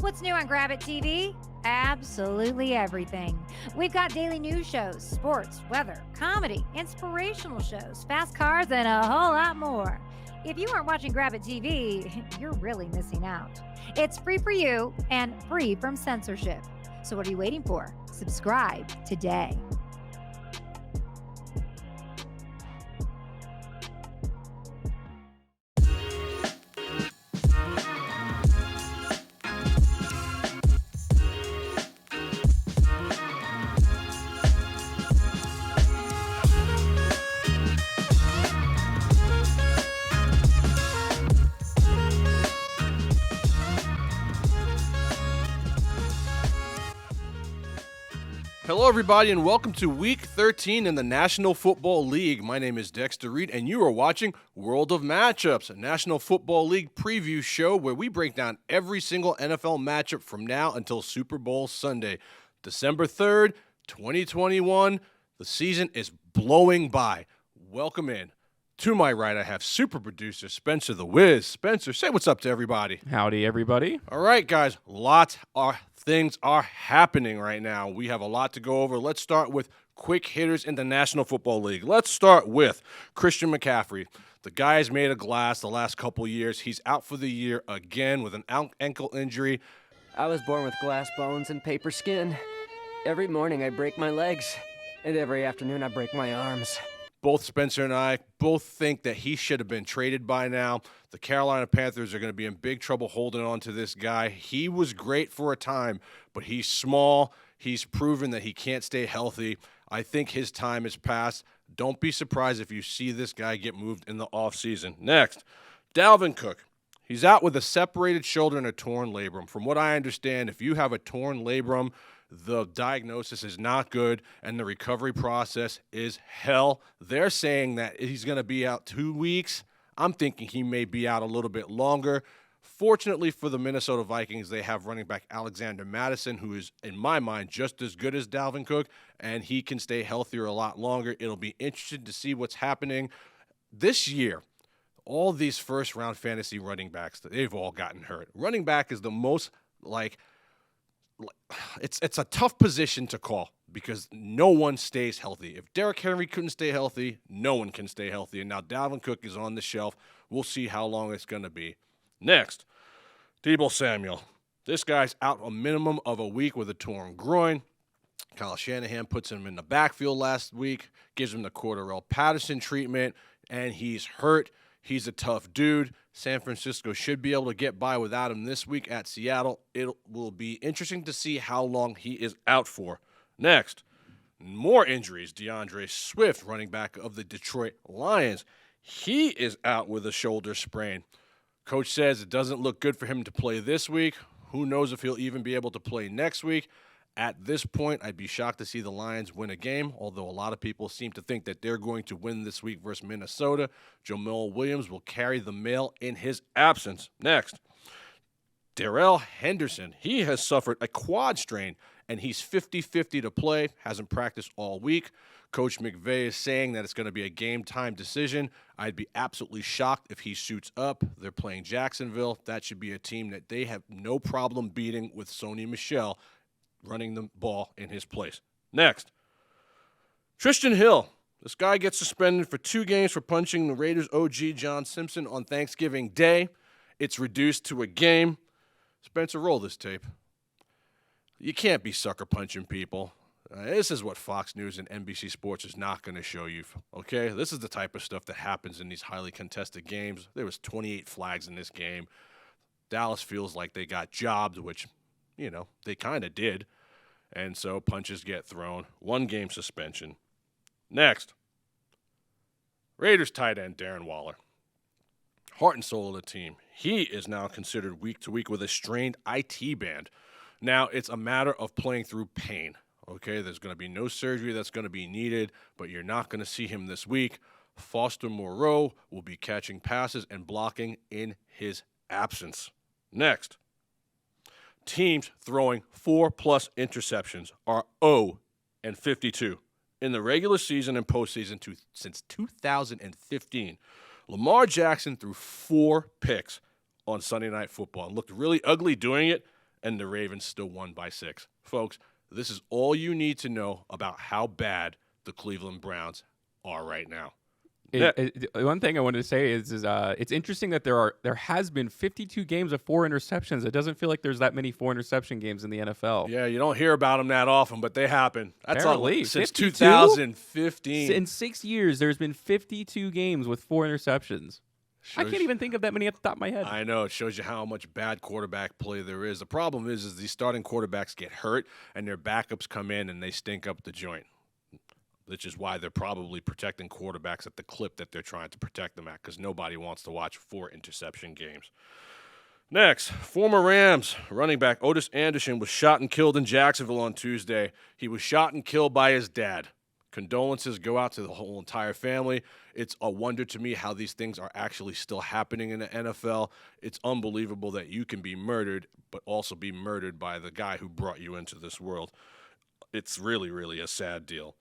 What's new on Grab It TV? Absolutely everything. We've got daily news shows, sports, weather, comedy, inspirational shows, fast cars, and a whole lot more. If you aren't watching Grab It TV, you're really missing out. It's free for you and free from censorship. So what are you waiting for? Subscribe today. Hello, everybody, and welcome to Week 13 in the National Football League. My name is Dexter Reed, and you are watching World of Matchups, a National Football League preview show where we break down every single NFL matchup from now until Super Bowl Sunday, December 3rd, 2021. The season is blowing by. Welcome in. To my right, I have super producer Spencer the Wiz. Spencer, say what's up to everybody. Howdy, everybody. All right, guys, things are happening right now. We have a lot to go over. Let's start with quick hitters in the National Football League. Let's start with Christian McCaffrey. The guy's made of glass the last couple years. He's out for the year again with an ankle injury. I was born with glass bones and paper skin. Every morning I break my legs, and every afternoon I break my arms. Both Spencer and I both think that he should have been traded by now. The Carolina Panthers are going to be in big trouble holding on to this guy. He was great for a time, but he's small. He's proven that he can't stay healthy. I think his time is past. Don't be surprised if you see this guy get moved in the offseason. Next, Dalvin Cook. He's out with a separated shoulder and a torn labrum. From what I understand, if you have a torn labrum, the diagnosis is not good, and the recovery process is hell. They're saying that he's going to be out 2 weeks. I'm thinking he may be out a little bit longer. Fortunately for the Minnesota Vikings, they have running back Alexander Mattison, who is, in my mind, just as good as Dalvin Cook, and he can stay healthier a lot longer. It'll be interesting to see what's happening this year. All these first-round fantasy running backs, they've all gotten hurt. Running back is the most, it's a tough position to call because no one stays healthy. If Derrick Henry couldn't stay healthy, no one can stay healthy. And now Dalvin Cook is on the shelf. We'll see how long it's going to be. Next, Deebo Samuel. This guy's out a minimum of a week with a torn groin. Kyle Shanahan puts him in the backfield last week, gives him the Cordarrelle Patterson treatment, and he's hurt. He's a tough dude. San Francisco should be able to get by without him this week at Seattle. It will be interesting to see how long he is out for. Next, more injuries. DeAndre Swift, running back of the Detroit Lions. He is out with a shoulder sprain. Coach says it doesn't look good for him to play this week. Who knows if he'll even be able to play next week. At this point, I'd be shocked to see the Lions win a game, although a lot of people seem to think that they're going to win this week versus Minnesota. Jamal Williams will carry the mail in his absence. Next, Darrell Henderson. He has suffered a quad strain, and he's 50-50 to play, hasn't practiced all week. Coach McVay is saying that it's going to be a game-time decision. I'd be absolutely shocked if he suits up. They're playing Jacksonville. That should be a team that they have no problem beating with Sony Michel running the ball in his place. Next, Tristan Hill. This guy gets suspended for 2 games for punching the Raiders' OG John Simpson on Thanksgiving Day. It's reduced to a game. Spencer, roll this tape. You can't be sucker punching people. This is what Fox News and NBC Sports is not going to show you, okay? This is the type of stuff that happens in these highly contested games. There was 28 flags in this game. Dallas feels like they got jobbed, which they kind of did. And so punches get thrown. 1 game suspension. Next, Raiders tight end Darren Waller. Heart and soul of the team. He is now considered week to week with a strained IT band. Now, it's a matter of playing through pain. Okay, there's going to be no surgery that's going to be needed, but you're not going to see him this week. Foster Moreau will be catching passes and blocking in his absence. Next, teams throwing 4+ interceptions are 0-52 in the regular season and postseason since 2015. Lamar Jackson threw 4 picks on Sunday Night Football and looked really ugly doing it, and the Ravens still won by 6. Folks, this is all you need to know about how bad the Cleveland Browns are right now. One thing I wanted to say is it's interesting that there has been 52 games of 4 interceptions. It doesn't feel like there's that many 4 interception games in the NFL. Yeah, you don't hear about them that often, but they happen. That's Apparently. since 52? 2015. In 6 years, there's been 52 games with 4 interceptions. I can't even think of that many at the top of my head. I know. It shows you how much bad quarterback play there is. The problem is these starting quarterbacks get hurt, and their backups come in, and they stink up the joint, which is why they're probably protecting quarterbacks at the clip that they're trying to protect them at, because nobody wants to watch 4 interception games. Next, former Rams running back Otis Anderson was shot and killed in Jacksonville on Tuesday. He was shot and killed by his dad. Condolences go out to the whole entire family. It's a wonder to me how these things are actually still happening in the NFL. It's unbelievable that you can be murdered, but also be murdered by the guy who brought you into this world. It's really, really a sad deal.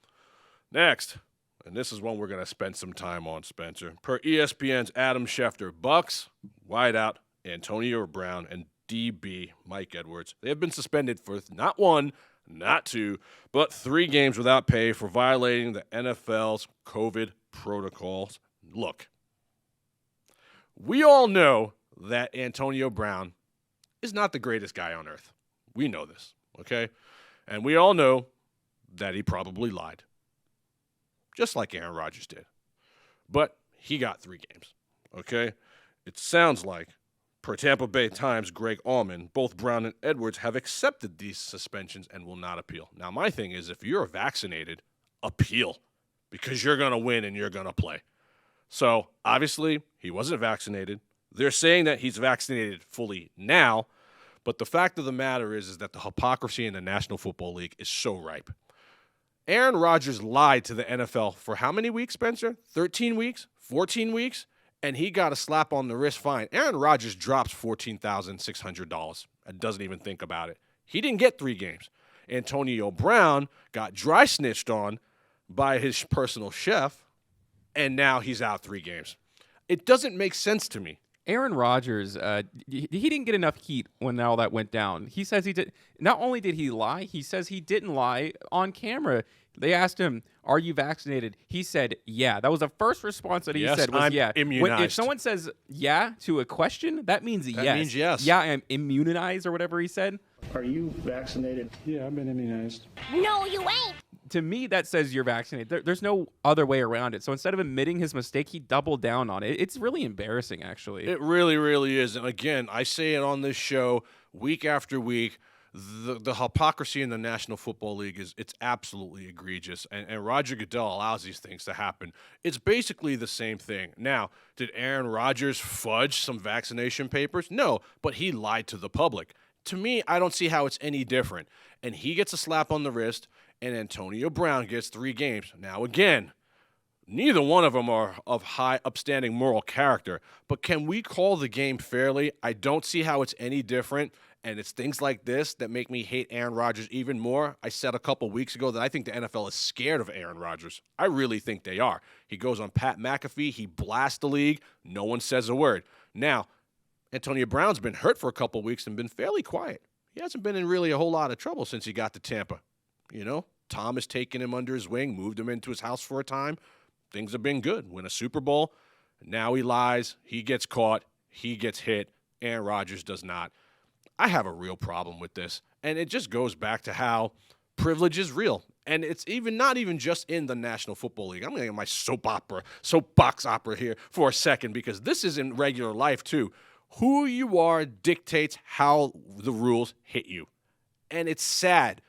Next, and this is one we're going to spend some time on, Spencer. Per ESPN's Adam Schefter, Bucks, wideout, Antonio Brown, and DB Mike Edwards. They have been suspended for not 1, not 2, but 3 games without pay for violating the NFL's COVID protocols. Look, we all know that Antonio Brown is not the greatest guy on earth. We know this, okay? And we all know that he probably lied, just like Aaron Rodgers did. But he got 3 games, okay? It sounds like, per Tampa Bay Times' Greg Allman, both Brown and Edwards have accepted these suspensions and will not appeal. Now, my thing is, if you're vaccinated, appeal, because you're going to win and you're going to play. So, obviously, he wasn't vaccinated. They're saying that he's vaccinated fully now, but the fact of the matter is that the hypocrisy in the National Football League is so ripe. Aaron Rodgers lied to the NFL for how many weeks, Spencer? 13 weeks? 14 weeks? And he got a slap on the wrist fine. Aaron Rodgers drops $14,600 and doesn't even think about it. He didn't get 3 games. Antonio Brown got dry snitched on by his personal chef, and now he's out 3 games. It doesn't make sense to me. Aaron Rodgers, he didn't get enough heat when all that went down. He says he did. Not only did he lie, he says he didn't lie on camera. They asked him, "Are you vaccinated?" He said, "Yeah." That was the first response that he said was, I'm "Yeah." immunized. If someone says "yeah" to a question, that means yes. That means yes. Yeah, I'm immunized or whatever he said. Are you vaccinated? Yeah, I've been immunized. No, you ain't. To me, that says you're vaccinated. There's no other way around it. So instead of admitting his mistake, he doubled down on it. It's really embarrassing, actually. It really, really is. And again, I say it on this show week after week. The hypocrisy in the National Football League it's absolutely egregious. And Roger Goodell allows these things to happen. It's basically the same thing. Now, did Aaron Rodgers fudge some vaccination papers? No, but he lied to the public. To me, I don't see how it's any different. And he gets a slap on the wrist, and Antonio Brown gets 3 games. Now, again, neither one of them are of high, upstanding moral character. But can we call the game fairly? I don't see how it's any different. And it's things like this that make me hate Aaron Rodgers even more. I said a couple weeks ago that I think the NFL is scared of Aaron Rodgers. I really think they are. He goes on Pat McAfee. He blasts the league. No one says a word. Now, Antonio Brown's been hurt for a couple weeks and been fairly quiet. He hasn't been in really a whole lot of trouble since he got to Tampa. You know, Tom has taken him under his wing, moved him into his house for a time. Things have been good. Win a Super Bowl. Now he lies. He gets caught. He gets hit. Aaron Rodgers does not. I have a real problem with this, and it just goes back to how privilege is real. And it's not even just in the National Football League. I'm going to get my soapbox opera here for a second, because this is in regular life too. Who you are dictates how the rules hit you. And it's sad,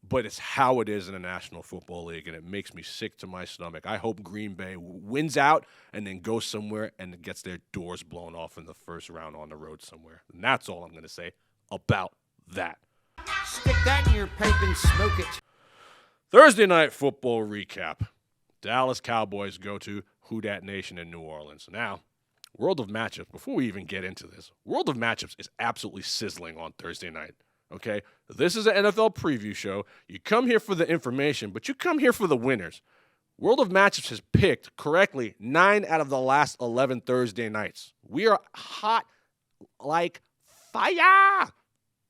but it's how it is in the National Football League, and it makes me sick to my stomach. I hope Green Bay wins out and then goes somewhere and gets their doors blown off in the first round on the road somewhere. And that's all I'm going to say about that. Stick that in your pipe and smoke it. Thursday night football recap. Dallas Cowboys go to Who Dat Nation in New Orleans. Now, World of Matchups, before we even get into this, World of Matchups is absolutely sizzling on Thursday night. Okay? This is an NFL preview show. You come here for the information, but you come here for the winners. World of Matchups has picked correctly 9 out of the last 11 Thursday nights. We are hot like fire.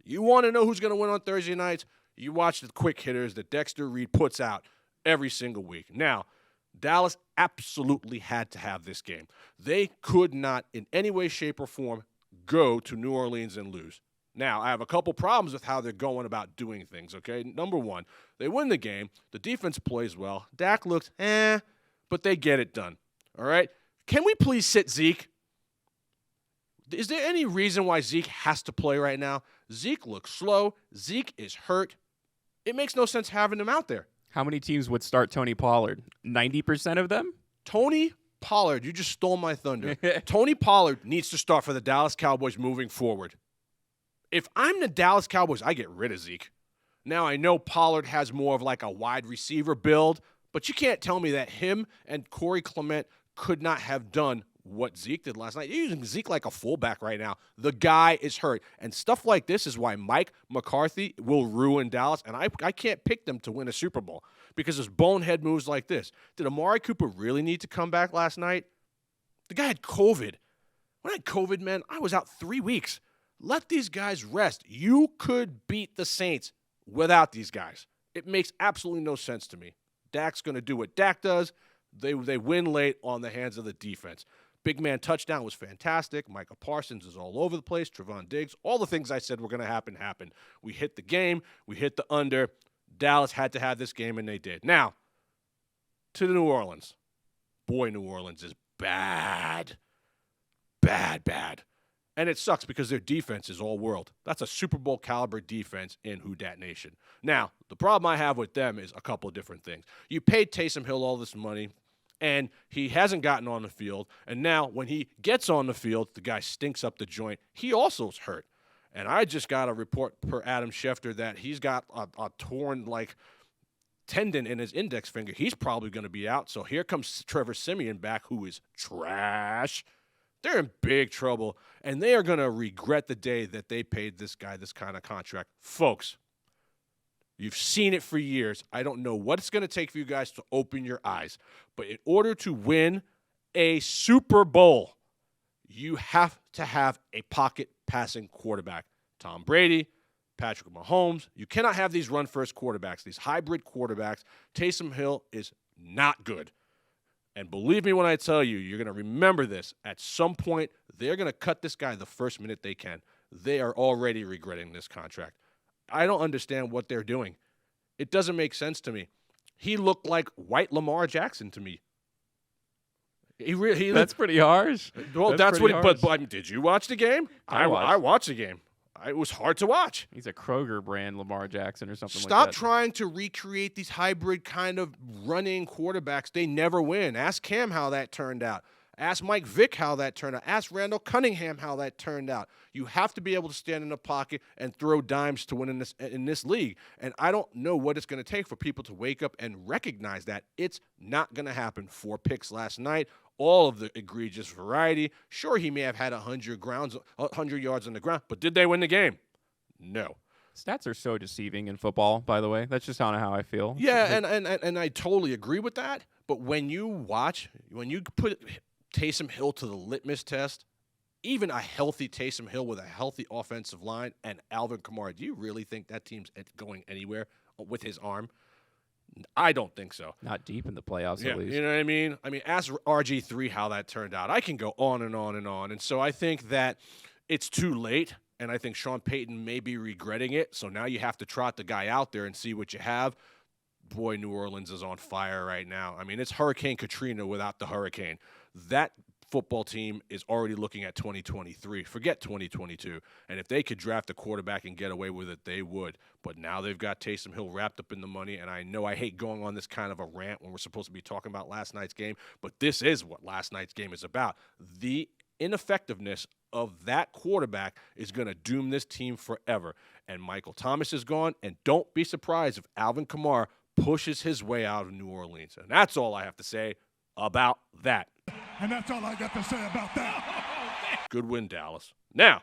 You want to know who's going to win on Thursday nights? You watch the quick hitters that Dexter Reed puts out every single week. Now, Dallas absolutely had to have this game. They could not in any way, shape, or form go to New Orleans and lose. Now, I have a couple problems with how they're going about doing things, okay? Number one, they win the game. The defense plays well. Dak looks but they get it done, all right? Can we please sit Zeke? Is there any reason why Zeke has to play right now? Zeke looks slow. Zeke is hurt. It makes no sense having him out there. How many teams would start Tony Pollard? 90% of them? Tony Pollard, you just stole my thunder. Tony Pollard needs to start for the Dallas Cowboys moving forward. If I'm the Dallas Cowboys, I get rid of Zeke. Now, I know Pollard has more of like a wide receiver build, but you can't tell me that him and Corey Clement could not have done what Zeke did last night. You're using Zeke like a fullback right now. The guy is hurt. And stuff like this is why Mike McCarthy will ruin Dallas. And I can't pick them to win a Super Bowl because there's bonehead moves like this. Did Amari Cooper really need to come back last night? The guy had COVID. When I had COVID, man, I was out 3 weeks. Let these guys rest. You could beat the Saints without these guys. It makes absolutely no sense to me. Dak's going to do what Dak does. They win late on the hands of the defense. Big man touchdown was fantastic. Micah Parsons is all over the place. Trevon Diggs. All the things I said were going to happen happened. We hit the game. We hit the under. Dallas had to have this game, and they did. Now, to the New Orleans. Boy, New Orleans is bad. Bad, bad. And it sucks because their defense is all world. That's a Super Bowl caliber defense in Who Dat Nation. Now, the problem I have with them is a couple of different things. You paid Taysom Hill all this money, and he hasn't gotten on the field. And now when he gets on the field, the guy stinks up the joint. He also is hurt. And I just got a report per Adam Schefter that he's got a torn, tendon in his index finger. He's probably going to be out. So here comes Trevor Siemian back, who is trash. They're in big trouble, and they are going to regret the day that they paid this guy this kind of contract. Folks, you've seen it for years. I don't know what it's going to take for you guys to open your eyes, but in order to win a Super Bowl, you have to have a pocket passing quarterback. Tom Brady, Patrick Mahomes. You cannot have these run-first quarterbacks, these hybrid quarterbacks. Taysom Hill is not good. And believe me when I tell you, you're going to remember this. At some point, they're going to cut this guy the first minute they can. They are already regretting this contract. I don't understand what they're doing. It doesn't make sense to me. He looked like white Lamar Jackson to me. That's pretty harsh. Well, that's what. But I mean, did you watch the game? I watched the game. It was hard to watch. He's a Kroger brand Lamar Jackson or something like that. Stop trying to recreate these hybrid kind of running quarterbacks. They never win. Ask Cam how that turned out. Ask Mike Vick how that turned out. Ask Randall Cunningham how that turned out. You have to be able to stand in the pocket and throw dimes to win in this league. And I don't know what it's going to take for people to wake up and recognize that. It's not going to happen. 4 picks last night. All of the egregious variety. Sure, he may have had 100 yards on the ground, but did they win the game? No. Stats are so deceiving in football, by the way. That's just not how I feel. Yeah, and I totally agree with that. But when you put Taysom Hill to the litmus test, even a healthy Taysom Hill with a healthy offensive line and Alvin Kamara, do you really think that team's going anywhere with his arm? I don't think so. Not deep in the playoffs, at least. You know what I mean? Ask RG3 how that turned out. I can go on and on and on. And so I think that it's too late, and I think Sean Payton may be regretting it. So now you have to trot the guy out there and see what you have. Boy, New Orleans is on fire right now. It's Hurricane Katrina without the hurricane. That football team is already looking at 2023. Forget 2022. And if they could draft a quarterback and get away with it, they would. But now they've got Taysom Hill wrapped up in the money. And I know I hate going on this kind of a rant when we're supposed to be talking about last night's game, but this is what last night's game is about. The ineffectiveness of that quarterback is going to doom this team forever. And Michael Thomas is gone. And don't be surprised if Alvin Kamara pushes his way out of New Orleans. And that's all I have to say about that. And that's all I got to say about that. Good win, Dallas. Now,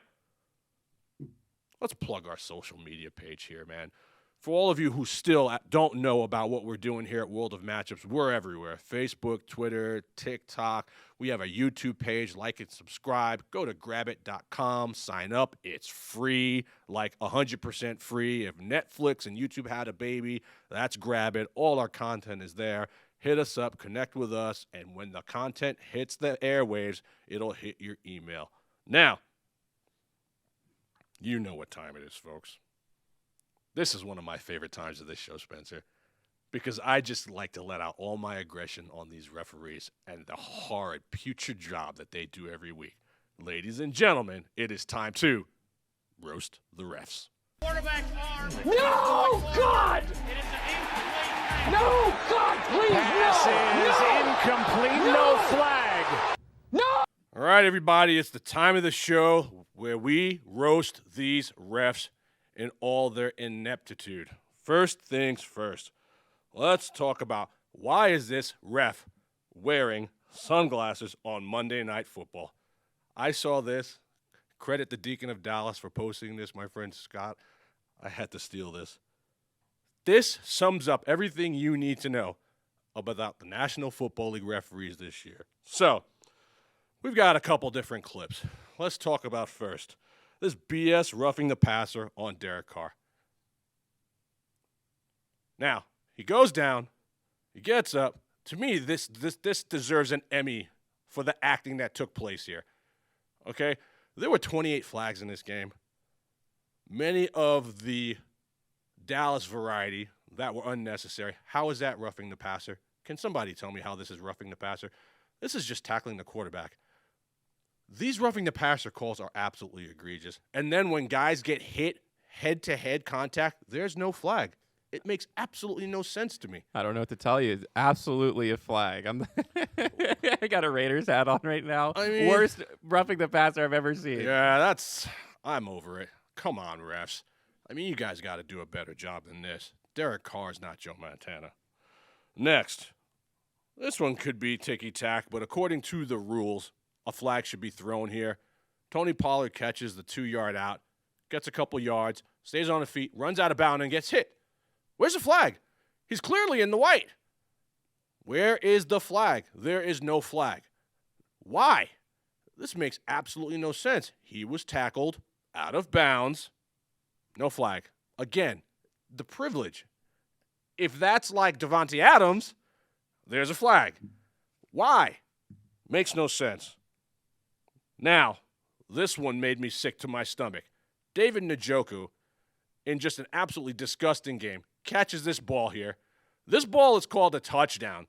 let's plug our social media page here, man. For all of you who still don't know about what we're doing here at World of Matchups, we're everywhere. Facebook, Twitter, TikTok. We have a YouTube page. Like and subscribe. Go to grabit.com. Sign up. It's free, like 100% free. If Netflix and YouTube had a baby, that's Grab It. All our content is there. Hit us up. Connect with us. And when the content hits the airwaves, it'll hit your email. Now, you know what time it is, folks. This is one of my favorite times of this show, Spencer, because I just like to let out all my aggression on these referees and the horrid, putrid job that they do every week. Ladies and gentlemen, it is time to roast the refs. Quarterback's arm. No, God! No, God, please, Pass is incomplete. No flag. All right, everybody, it's the time of the show where we roast these refs in all their ineptitude. First things first, let's talk about why is this ref wearing sunglasses on Monday Night Football? I saw this. Credit the Deacon of Dallas for posting this, my friend Scott. I had to steal this. This sums up everything you need to know about the National Football League referees this year. So, we've got a couple different clips. Let's talk about first this BS roughing the passer on Derek Carr. Now, he goes down, he gets up. To me, this deserves an Emmy for the acting that took place here. Okay? There were 28 flags in this game. Many of the Dallas variety that were unnecessary. How is that roughing the passer? Can somebody tell me how this is roughing the passer? This is just tackling the quarterback. These roughing the passer calls are absolutely egregious. And then when guys get hit head-to-head contact, there's no flag. It makes absolutely no sense to me. I don't know what to tell you. It's absolutely a flag. I got a Raiders hat on right now. I mean, worst roughing the passer I've ever seen. Yeah, I'm over it. Come on, refs. I mean, you guys got to do a better job than this. Derek Carr's not Joe Montana. Next, this one could be ticky-tack, but according to the rules, a flag should be thrown here. Tony Pollard catches the 2-yard out, gets a couple yards, stays on his feet, runs out of bounds, and gets hit. Where's the flag? He's clearly in the white. Where is the flag? There is no flag. Why? This makes absolutely no sense. He was tackled out of bounds. No flag. Again, the privilege. If that's like Devontae Adams, there's a flag. Why? Makes no sense. Now, this one made me sick to my stomach. David Njoku, in just an absolutely disgusting game, catches this ball here. This ball is called a touchdown.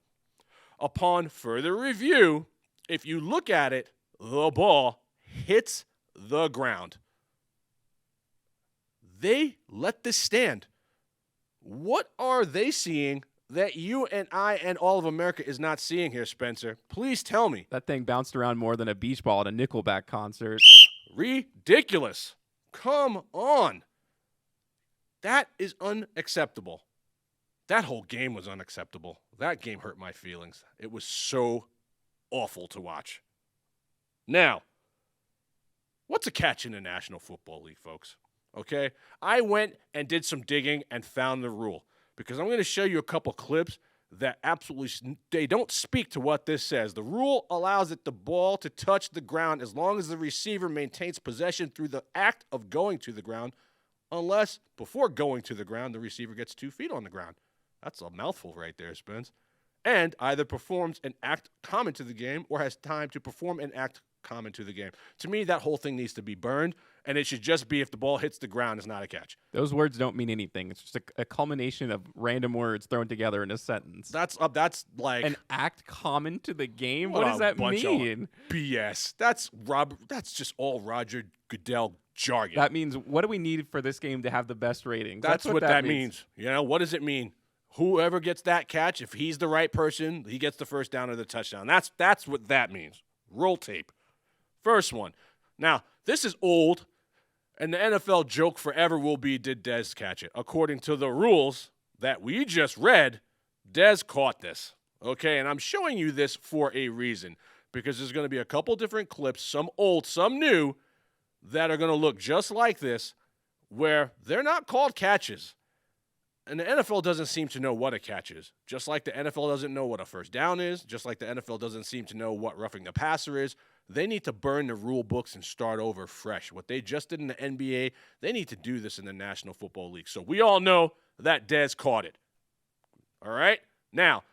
Upon further review, if you look at it, the ball hits the ground. They let this stand. What are they seeing that you and I and all of America is not seeing here, Spencer? Please tell me. That thing bounced around more than a beach ball at a Nickelback concert. Ridiculous. Come on. That is unacceptable. That whole game was unacceptable. That game hurt my feelings. It was so awful to watch. Now, what's a catch in the National Football League, folks? Okay? I went and did some digging and found the rule because I'm going to show you a couple clips that absolutely they don't speak to what this says. The rule allows the ball to touch the ground as long as the receiver maintains possession through the act of going to the ground, unless before going to the ground, the receiver gets 2 feet on the ground. That's a mouthful right there, Spence. And either performs an act common to the game or has time to perform an act common to the game. To me, that whole thing needs to be burned, and it should just be if the ball hits the ground, it's not a catch. Those words don't mean anything. It's just a culmination of random words thrown together in a sentence. That's like an act common to the game. What does that mean? BS. That's just all Roger Goodell jargon. That means what do we need for this game to have the best ratings? That's what that means. You know, what does it mean? Whoever gets that catch, if he's the right person, he gets the first down or the touchdown. That's what that means. Roll tape. First one. Now, this is old, and the NFL joke forever will be, did Dez catch it? According to the rules that we just read, Dez caught this. Okay, and I'm showing you this for a reason, because there's going to be a couple different clips, some old, some new, that are going to look just like this, where they're not called catches. And the NFL doesn't seem to know what a catch is. Just like the NFL doesn't know what a first down is, just like the NFL doesn't seem to know what roughing the passer is. They need to burn the rule books and start over fresh. What they just did in the NBA, they need to do this in the National Football League. So we all know that Dez caught it. All right? Now,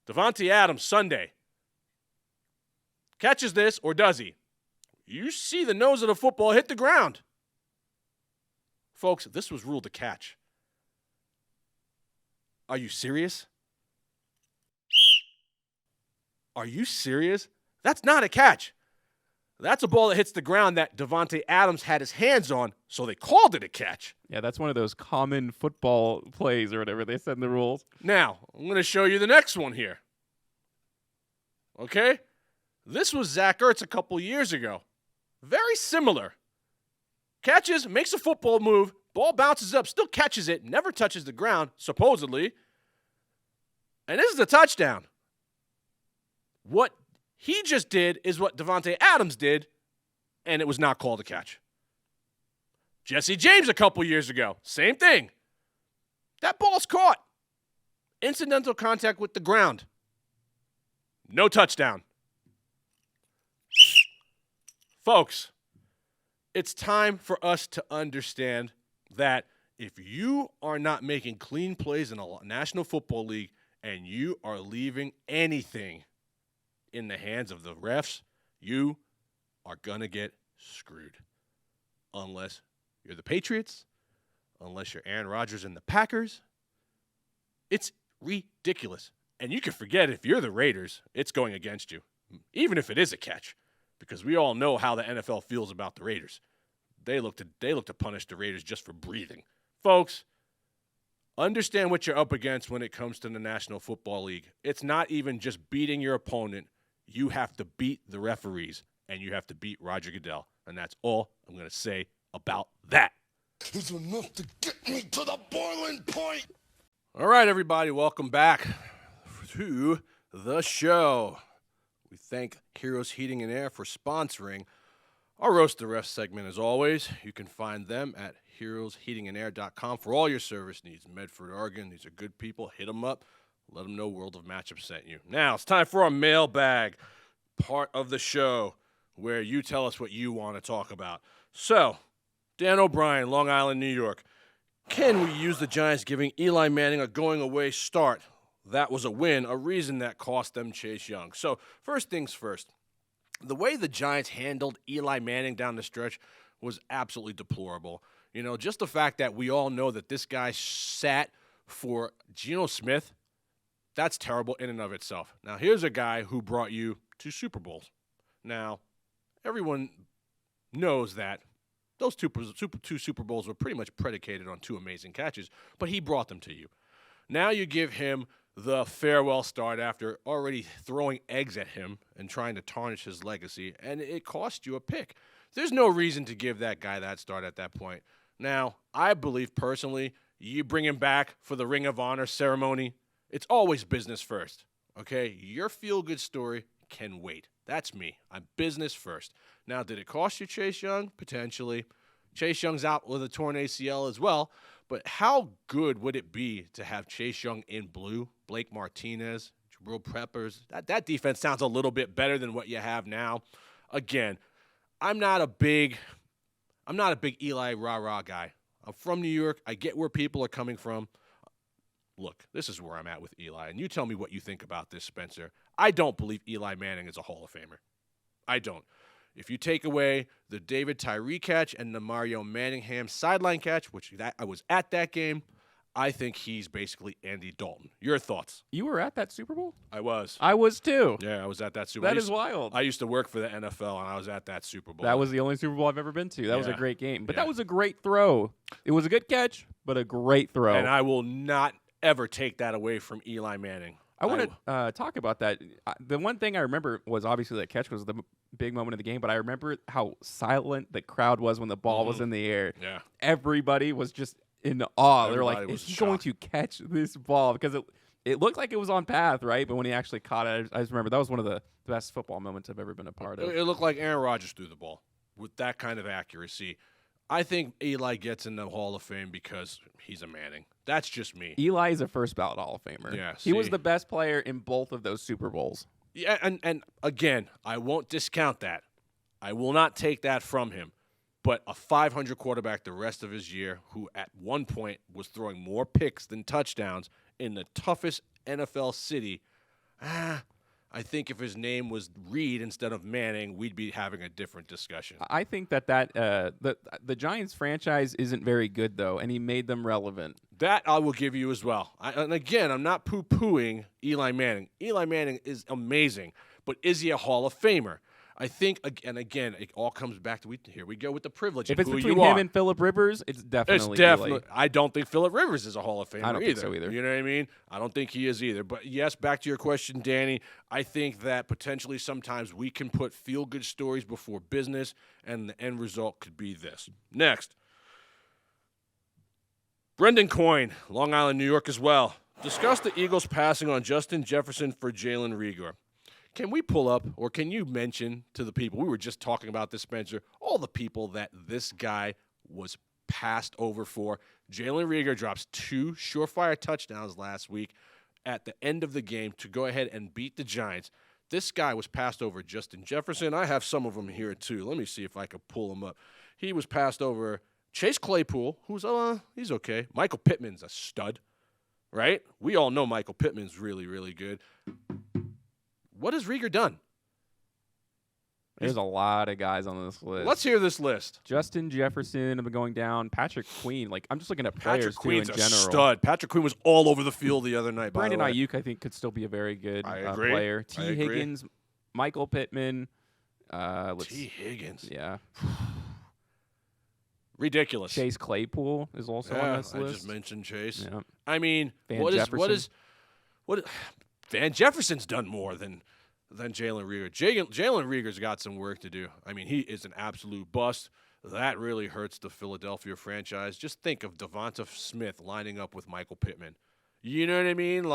Davante Adams, Sunday, catches this, or does he? You see the nose of the football hit the ground. Folks, this was ruled a catch. Are you serious? Are you serious? That's not a catch. That's a ball that hits the ground that Davante Adams had his hands on, so they called it a catch. Yeah, that's one of those common football plays or whatever they said in the rules. Now, I'm going to show you the next one here. Okay? This was Zach Ertz a couple years ago. Very similar. Catches, makes a football move, ball bounces up, still catches it, never touches the ground, supposedly. And this is a touchdown. What he just did is what Davante Adams did, and it was not called a catch. Jesse James a couple years ago, same thing. That ball's caught. Incidental contact with the ground. No touchdown. Folks, it's time for us to understand that if you are not making clean plays in a National Football League and you are leaving anything in the hands of the refs, you are going to get screwed. Unless you're the Patriots, unless you're Aaron Rodgers and the Packers. It's ridiculous. And you can forget if you're the Raiders, it's going against you, even if it is a catch, because we all know how the NFL feels about the Raiders. They look to punish the Raiders just for breathing. Folks, understand what you're up against when it comes to the National Football League. It's not even just beating your opponent. You have to beat the referees, and you have to beat Roger Goodell. And that's all I'm going to say about that. It's enough to get me to the boiling point. All right, everybody, welcome back to the show. We thank Heroes Heating and Air for sponsoring our Roast the Ref segment. As always, you can find them at heroesheatingandair.com for all your service needs. Medford, Oregon, these are good people. Hit them up. Let them know World of Matchup sent you. Now, it's time for our mailbag part of the show where you tell us what you want to talk about. So, Dan O'Brien, Long Island, New York. Can we use the Giants giving Eli Manning a going-away start? That was a win, a reason that cost them Chase Young. So, first things first. The way the Giants handled Eli Manning down the stretch was absolutely deplorable. You know, just the fact that we all know that this guy sat for Geno Smith, that's terrible in and of itself. Now, here's a guy who brought you 2 Super Bowls. Now, everyone knows that those two Super Bowls were pretty much predicated on 2 amazing catches, but he brought them to you. Now you give him the farewell start after already throwing eggs at him and trying to tarnish his legacy, and it cost you a pick. There's no reason to give that guy that start at that point. Now, I believe personally, you bring him back for the Ring of Honor ceremony. It's always business first, okay? Your feel-good story can wait. That's me. I'm business first. Now, did it cost you Chase Young? Potentially. Chase Young's out with a torn ACL as well, but how good would it be to have Chase Young in blue, Blake Martinez, Jabril Peppers? That defense sounds a little bit better than what you have now. Again, I'm not a big Eli rah-rah guy. I'm from New York. I get where people are coming from. Look, this is where I'm at with Eli, and you tell me what you think about this, Spencer. I don't believe Eli Manning is a Hall of Famer. I don't. If you take away the David Tyree catch and the Mario Manningham sideline catch, I was at that game, I think he's basically Andy Dalton. Your thoughts? You were at that Super Bowl? I was. I was too. Yeah, I was at that Super Bowl. That is wild. I used to work for the NFL, and I was at that Super Bowl. That was the only Super Bowl I've ever been to. That was a Yeah. great game. But Yeah. that was a great throw. It was a good catch, but a great throw. And I will not ever take that away from Eli Manning. I want to talk about that. The one thing I remember was obviously that catch was the big moment of the game, but I remember how silent the crowd was when the ball was in the air. Yeah. Everybody was just in awe. They were Everybody like, was is he shocked. going to catch this ball? Because it looked like it was on path, right? But when he actually caught it, I just remember that was one of the best football moments I've ever been a part of. It looked like Aaron Rodgers threw the ball with that kind of accuracy. I think Eli gets in the Hall of Fame because he's a Manning. That's just me. Eli is a first ballot Hall of Famer. Yeah, he was see? the best player in both of those Super Bowls. Yeah, and again, I won't discount that. I will not take that from him. But a 500 quarterback the rest of his year who at one point was throwing more picks than touchdowns in the toughest NFL city, I think if his name was Reed instead of Manning, we'd be having a different discussion. I think that the Giants franchise isn't very good, though, and he made them relevant. That I will give you as well. And again, I'm not poo-pooing Eli Manning. Eli Manning is amazing, but is he a Hall of Famer? I think, and again, it all comes back to here we go with the privilege. If it's who between you him are. and Phillip Rivers, it's definitely Eli. Eli. I don't think Phillip Rivers is a Hall of Famer I don't think so either. You know what I mean? I don't think he is either. But yes, back to your question, Danny. I think that potentially sometimes we can put feel-good stories before business, and the end result could be this. Next. Brendan Coyne, Long Island, New York as well. Discuss the Eagles passing on Justin Jefferson for Jalen Reagor. Can we pull up, or can you mention to the people, we were just talking about this, Spencer, all the people that this guy was passed over for. Jalen Reagor drops 2 surefire touchdowns last week at the end of the game to go ahead and beat the Giants. This guy was passed over Justin Jefferson. I have some of them here, too. Let me see if I can pull them up. He was passed over Chase Claypool, who's, he's okay. Michael Pittman's a stud, right? We all know Michael Pittman's really, really good. What has Reagor done? There's a lot of guys on this list. Let's hear this list. Justin Jefferson going down. Patrick Queen. I'm just looking at players Patrick Queen's too in a general. stud. Patrick Queen was all over the field the other night. Brandon by the way. Ayuk, I think, could still be a very good I agree. player. I T. agree. Higgins, Michael Pittman. T. Higgins. Yeah. Ridiculous. Chase Claypool is also on this list. I just mentioned Chase. Yeah. I mean, Van Jefferson. Van Jefferson's done more than Jalen Reagor. Jalen Reagor's got some work to do. I mean, he is an absolute bust. That really hurts the Philadelphia franchise. Just think of Devonta Smith lining up with Michael Pittman. You know what I mean?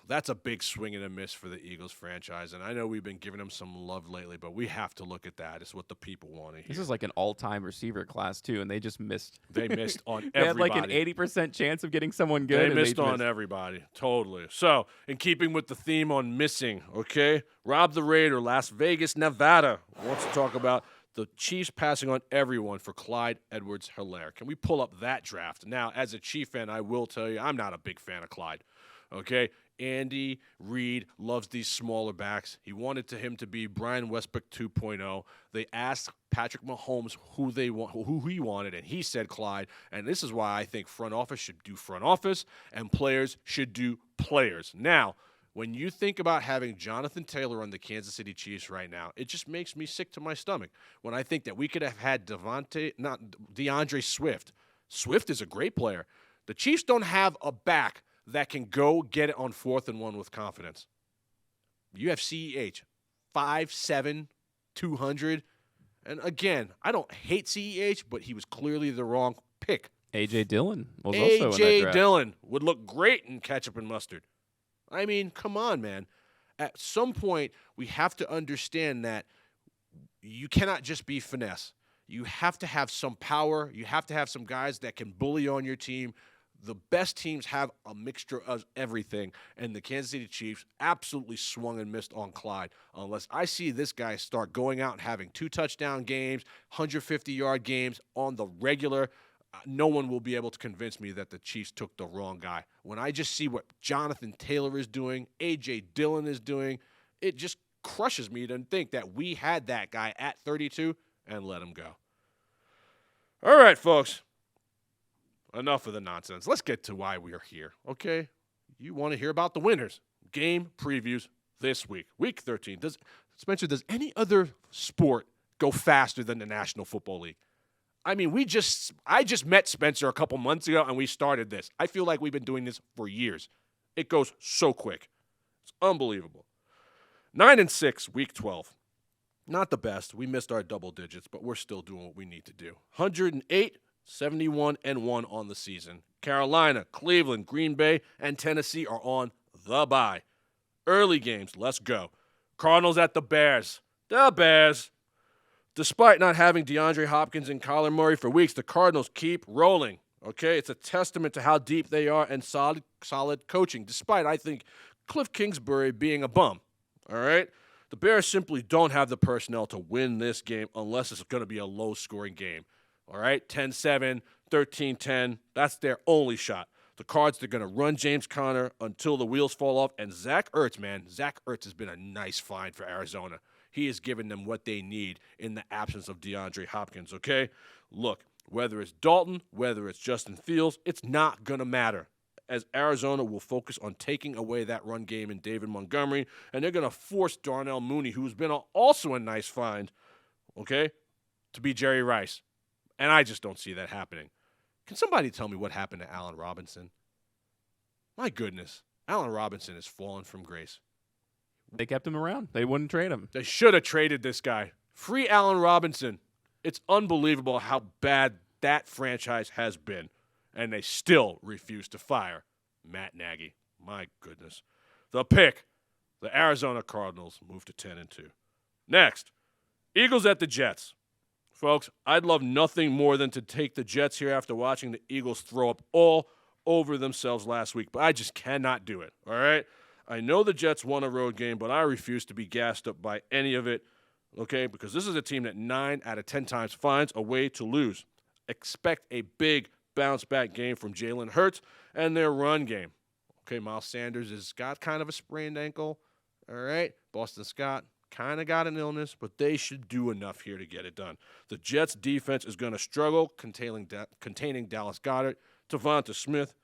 That's a big swing and a miss for the Eagles franchise. And I know we've been giving them some love lately, but we have to look at that. It's what the people want to hear. This is like an all-time receiver class, too, and they just missed. They missed on they everybody. had an 80% chance of getting someone good. They missed on everybody. Totally. So, in keeping with the theme on missing, okay, Rob the Raider, Las Vegas, Nevada, wants to talk about the Chiefs passing on everyone for Clyde Edwards-Helaire. Can we pull up that draft? Now, as a Chief fan, I will tell you, I'm not a big fan of Clyde, okay? Andy Reid loves these smaller backs. He wanted him to be Brian Westbrook 2.0. They asked Patrick Mahomes who he wanted, and he said Clyde. And this is why I think front office should do front office and players should do players. Now, when you think about having Jonathan Taylor on the Kansas City Chiefs right now, it just makes me sick to my stomach. When I think that we could have had DeAndre Swift. Swift is a great player. The Chiefs don't have a back that can go get it on 4th and 1 with confidence. You have CEH, 5'7", 200. And again, I don't hate CEH, but he was clearly the wrong pick. A.J. Dillon was also in that A.J. draft. Dillon would look great in ketchup and mustard. I mean, come on, man. At some point, we have to understand that you cannot just be finesse. You have to have some power. You have to have some guys that can bully on your team. The best teams have a mixture of everything, and the Kansas City Chiefs absolutely swung and missed on Clyde. Unless I see this guy start going out and having 2 touchdown games, 150-yard games on the regular, no one will be able to convince me that the Chiefs took the wrong guy. When I just see what Jonathan Taylor is doing, A.J. Dillon is doing, it just crushes me to think that we had that guy at 32 and let him go. All right, folks. Enough of the nonsense. Let's get to why we are here, okay? You want to hear about the winners. Game previews this week. Week 13. Spencer, does any other sport go faster than the National Football League? I mean, I just met Spencer a couple months ago, and we started this. I feel like we've been doing this for years. It goes so quick. It's unbelievable. 9-6, Week 12. Not the best. We missed our double digits, but we're still doing what we need to do. 108, 71-1 on the season. Carolina, Cleveland, Green Bay, and Tennessee are on the bye. Early games, let's go. Cardinals at the Bears. The Bears. Despite not having DeAndre Hopkins and Kyler Murray for weeks, the Cardinals keep rolling. Okay, it's a testament to how deep they are and solid coaching, despite, I think, Cliff Kingsbury being a bum. All right? The Bears simply don't have the personnel to win this game unless it's going to be a low-scoring game. All right? 10-7, 13-10, that's their only shot. The Cards, they're going to run James Conner until the wheels fall off. And Zach Ertz, man, Zach Ertz has been a nice find for Arizona. He has given them what they need in the absence of DeAndre Hopkins, okay? Look, whether it's Dalton, whether it's Justin Fields, it's not going to matter, as Arizona will focus on taking away that run game in David Montgomery, and they're going to force Darnell Mooney, who's been also a nice find, okay, to be Jerry Rice. And I just don't see that happening. Can somebody tell me what happened to Allen Robinson? My goodness, Allen Robinson has fallen from grace. They kept him around. They wouldn't trade him. They should have traded this guy. Free Allen Robinson. It's unbelievable how bad that franchise has been, and they still refuse to fire Matt Nagy. My goodness. The pick. The Arizona Cardinals move to 10-2. Next, Eagles at the Jets. Folks, I'd love nothing more than to take the Jets here after watching the Eagles throw up all over themselves last week, but I just cannot do it, all right? I know the Jets won a road game, but I refuse to be gassed up by any of it, okay, because this is a team that 9 out of 10 times finds a way to lose. Expect a big bounce-back game from Jalen Hurts and their run game. Okay, Miles Sanders has got kind of a sprained ankle, all right? Boston Scott kind of got an illness, but they should do enough here to get it done. The Jets' defense is going to struggle containing Dallas Goedert, Devonta Smith,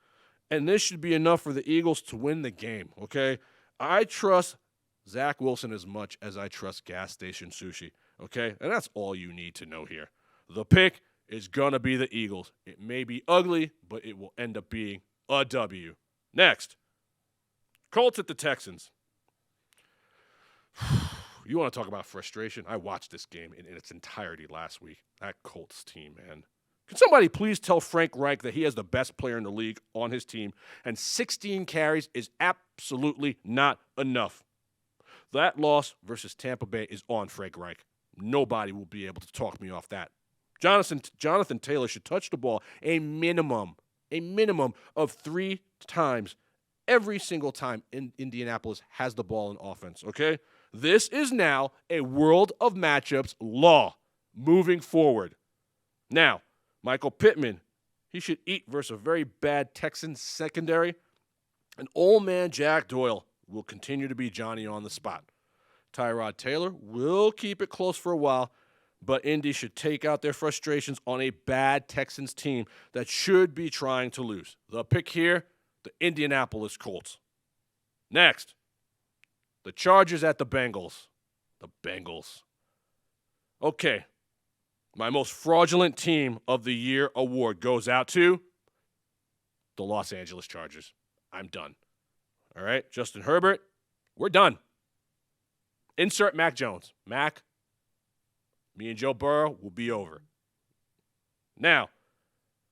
and this should be enough for the Eagles to win the game, okay? I trust Zach Wilson as much as I trust gas station sushi, okay? And that's all you need to know here. The pick is going to be the Eagles. It may be ugly, but it will end up being a W. Next, Colts at the Texans. You want to talk about frustration? I watched this game in its entirety last week. That Colts team, man. Can somebody please tell Frank Reich that he has the best player in the league on his team, and 16 carries is absolutely not enough. That loss versus Tampa Bay is on Frank Reich. Nobody will be able to talk me off that. Jonathan Taylor should touch the ball a minimum of 3 times every single time Indianapolis has the ball in offense, okay? This is now a world of matchups law moving forward. Now, Michael Pittman, he should eat versus a very bad Texans secondary. And old man Jack Doyle will continue to be Johnny on the spot. Tyrod Taylor will keep it close for a while, but Indy should take out their frustrations on a bad Texans team that should be trying to lose. The pick here, the Indianapolis Colts. Next, the Chargers at the Bengals. The Bengals. Okay, my most fraudulent team of the year award goes out to the Los Angeles Chargers. I'm done. All right, Justin Herbert, we're done. Insert Mac Jones. Mac, me and Joe Burrow will be over. Now,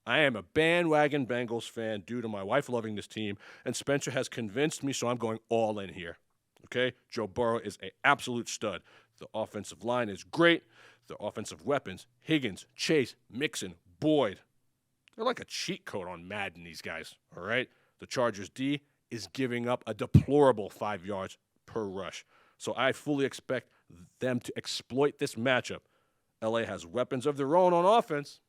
I am a bandwagon Bengals fan due to my wife loving this team, and Spencer has convinced me, so I'm going all in here. Okay? Joe Burrow is an absolute stud. The offensive line is great. The offensive weapons, Higgins, Chase, Mixon, Boyd. They're like a cheat code on Madden, these guys. All right? The Chargers D is giving up a deplorable 5 yards per rush. So I fully expect them to exploit this matchup. LA has weapons of their own on offense.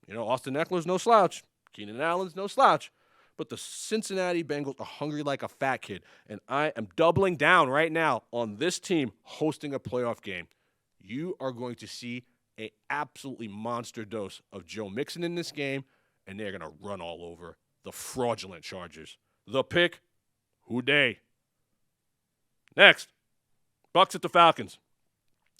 You know, Austin Eckler's no slouch. Keenan Allen's no slouch. But the Cincinnati Bengals are hungry like a fat kid. And I am doubling down right now on this team hosting a playoff game. You are going to see an absolutely monster dose of Joe Mixon in this game, and they're going to run all over the fraudulent Chargers. The pick, who dey? Next, Bucs at the Falcons.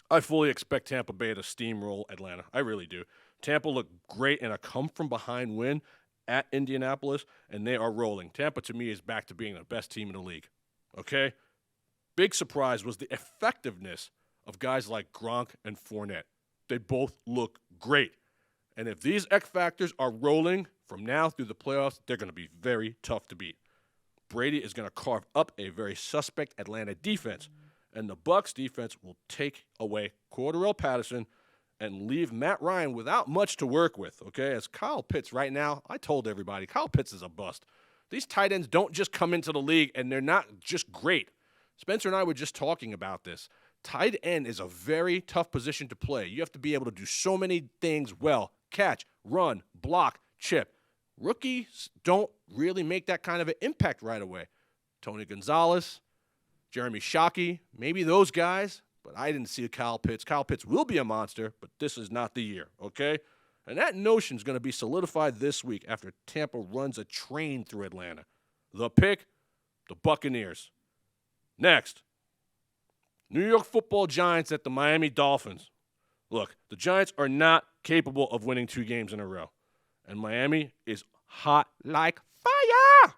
I fully expect Tampa Bay to steamroll Atlanta. I really do. Tampa looked great in a come-from-behind win at Indianapolis, and they are rolling. Tampa, to me, is back to being the best team in the league. Okay? Big surprise was the effectiveness of guys like Gronk and Fournette. They both look great. And if these X factors are rolling from now through the playoffs, they're going to be very tough to beat. Brady is going to carve up a very suspect Atlanta defense, and the Bucs defense will take away Cordarrelle Patterson and leave Matt Ryan without much to work with, okay? As Kyle Pitts right now, I told everybody, Kyle Pitts is a bust. These tight ends don't just come into the league, and they're not just great. Spencer and I were just talking about this. Tight end is a very tough position to play. You have to be able to do so many things well. Catch, run, block, chip. Rookies don't really make that kind of an impact right away. Tony Gonzalez, Jeremy Shockey, maybe those guys, but I didn't see Kyle Pitts. Kyle Pitts will be a monster, but this is not the year, okay? And that notion is going to be solidified this week after Tampa runs a train through Atlanta. The pick, the Buccaneers. Next, New York Football Giants at the Miami Dolphins. Look, the Giants are not capable of winning 2 games in a row, and Miami is hot like fire.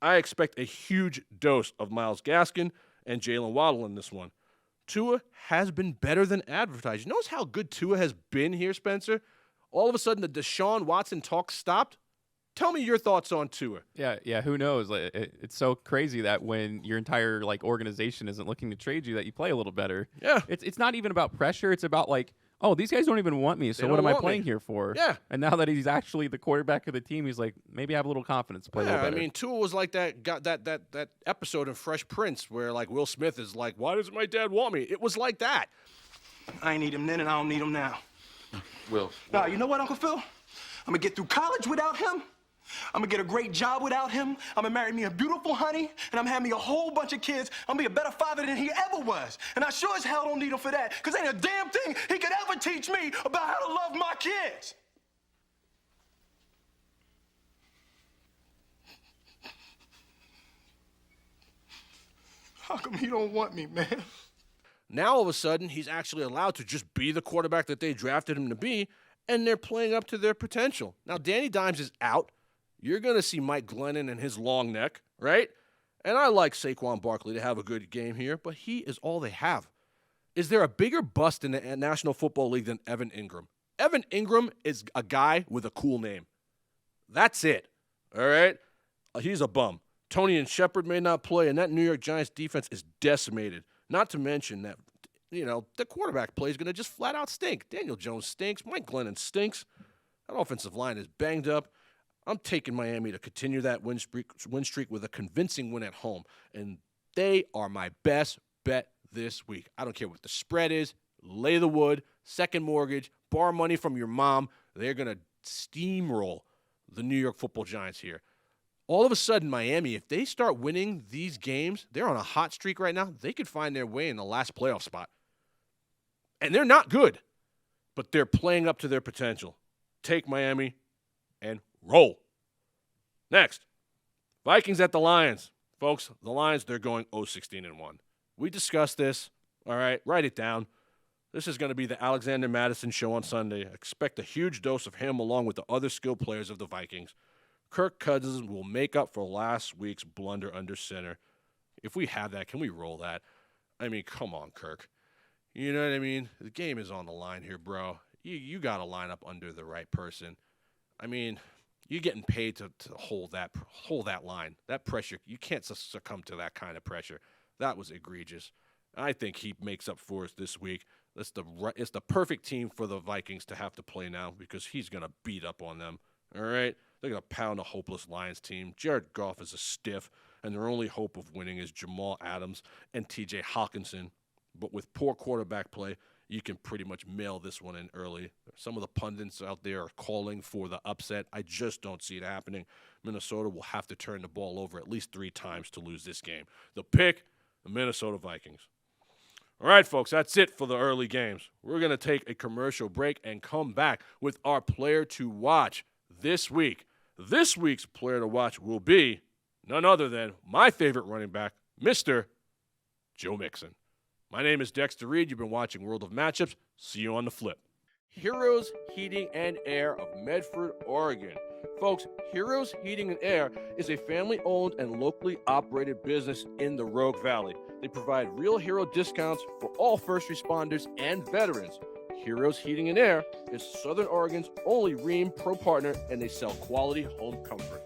I expect a huge dose of Myles Gaskin and Jalen Waddle in this one. Tua has been better than advertised. You notice how good Tua has been here, Spencer? All of a sudden, the Deshaun Watson talk stopped. Tell me your thoughts on Tua. Yeah. Who knows? Like, it's so crazy that when your entire organization isn't looking to trade you, that you play a little better. Yeah. It's not even about pressure. It's about oh, these guys don't even want me. So what am I playing here for? Yeah. And now that he's actually the quarterback of the team, he's like, maybe have a little confidence, play a little better. I mean, Tua was like that episode in Fresh Prince where Will Smith is like, why doesn't my dad want me? It was like that. I ain't need him then, and I don't need him now. Will. Nah, you know what, Uncle Phil? I'm gonna get through college without him. I'm gonna get a great job without him. I'm gonna marry me a beautiful honey, and I'm having me a whole bunch of kids. I'm gonna be a better father than he ever was. And I sure as hell don't need him for that, because ain't a damn thing he could ever teach me about how to love my kids. How come he don't want me, man? Now, all of a sudden, he's actually allowed to just be the quarterback that they drafted him to be, and they're playing up to their potential. Now, Danny Dimes is out. You're going to see Mike Glennon and his long neck, right? And I like Saquon Barkley to have a good game here, but he is all they have. Is there a bigger bust in the National Football League than Evan Ingram? Evan Ingram is a guy with a cool name. That's it, all right? He's a bum. Tony and Shepard may not play, and that New York Giants defense is decimated. Not to mention that, the quarterback play is going to just flat out stink. Daniel Jones stinks. Mike Glennon stinks. That offensive line is banged up. I'm taking Miami to continue that win streak with a convincing win at home. And they are my best bet this week. I don't care what the spread is. Lay the wood, second mortgage, borrow money from your mom. They're going to steamroll the New York Football Giants here. All of a sudden, Miami, if they start winning these games, they're on a hot streak right now. They could find their way in the last playoff spot. And they're not good, but they're playing up to their potential. Take Miami and roll. Next, Vikings at the Lions. Folks, the Lions, they're going 0-16-1. We discussed this. All right, write it down. This is going to be the Alexander Madison show on Sunday. Expect a huge dose of him along with the other skilled players of the Vikings. Kirk Cousins will make up for last week's blunder under center. If we have that, can we roll that? I mean, come on, Kirk. You know what I mean? The game is on the line here, bro. You got to line up under the right person. I mean, you're getting paid to hold that line. That pressure, you can't succumb to that kind of pressure. That was egregious. I think he makes up for us this week. It's the perfect team for the Vikings to have to play now because he's going to beat up on them. All right? They're going to pound a hopeless Lions team. Jared Goff is a stiff, and their only hope of winning is Jamal Adams and T.J. Hawkinson. But with poor quarterback play, you can pretty much mail this one in early. Some of the pundits out there are calling for the upset. I just don't see it happening. Minnesota will have to turn the ball over at least 3 times to lose this game. The pick, the Minnesota Vikings. All right, folks, that's it for the early games. We're going to take a commercial break and come back with our player to watch this week. This week's player to watch will be none other than my favorite running back, Mr. Joe Mixon. My name is Dexter Reed. You've been watching World of Matchups. See you on the flip. Heroes Heating and Air of Medford, Oregon. Folks, Heroes Heating and Air is a family-owned and locally operated business in the Rogue Valley. They provide real hero discounts for all first responders and veterans. Heroes Heating and Air is Southern Oregon's only Rheem Pro partner, and they sell quality home comfort.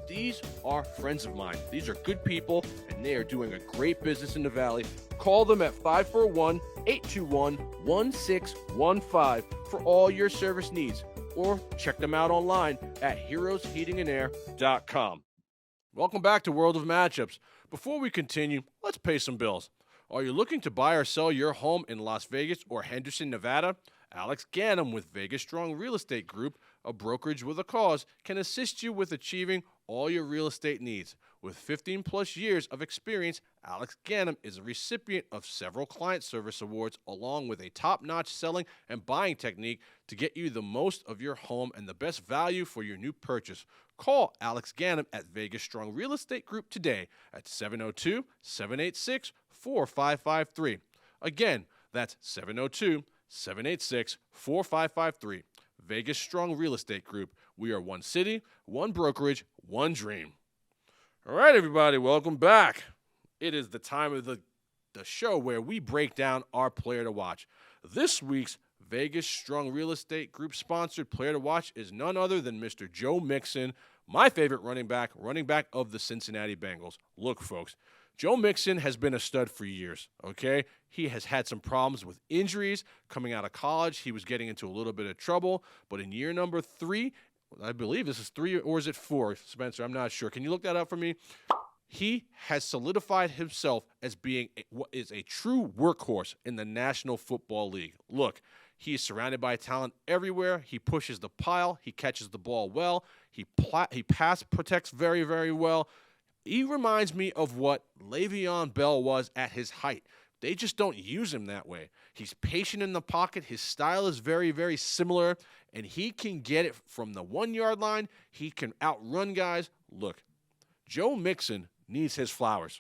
These are friends of mine. These are good people, and they are doing a great business in the Valley. Call them at 541-821-1615 for all your service needs, or check them out online at heroesheatingandair.com. Welcome back to World of Matchups. Before we continue, let's pay some bills. Are you looking to buy or sell your home in Las Vegas or Henderson, Nevada? Alex Gannam with Vegas Strong Real Estate Group, a brokerage with a cause, can assist you with achieving all your real estate needs. With 15 plus years of experience, Alex Gannam is a recipient of several client service awards, along with a top-notch selling and buying technique to get you the most of your home and the best value for your new purchase. Call Alex Gannam at Vegas Strong Real Estate Group today at 702-786-4553. Again, that's 702-786-4553. Vegas Strong Real Estate Group. We are one city, one brokerage, one dream. All right, everybody, welcome back. It is the time of the show where we break down our player to watch. This week's Vegas Strong Real Estate Group sponsored player to watch is none other than Mr. Joe Mixon, my favorite running back of the Cincinnati Bengals. Look, folks, Joe Mixon has been a stud for years, okay? He has had some problems with injuries. Coming out of college, he was getting into a little bit of trouble. But in year number 3, I believe this is 3 or is it 4, Spencer? I'm not sure. Can you look that up for me? He has solidified himself as being what is a true workhorse in the National Football League. Look, he is surrounded by talent everywhere. He pushes the pile. He catches the ball well. He pass protects very, very well. He reminds me of what Le'Veon Bell was at his height. They just don't use him that way. He's patient in the pocket. His style is very, very similar, and he can get it from the 1-yard line. He can outrun guys. Look, Joe Mixon needs his flowers,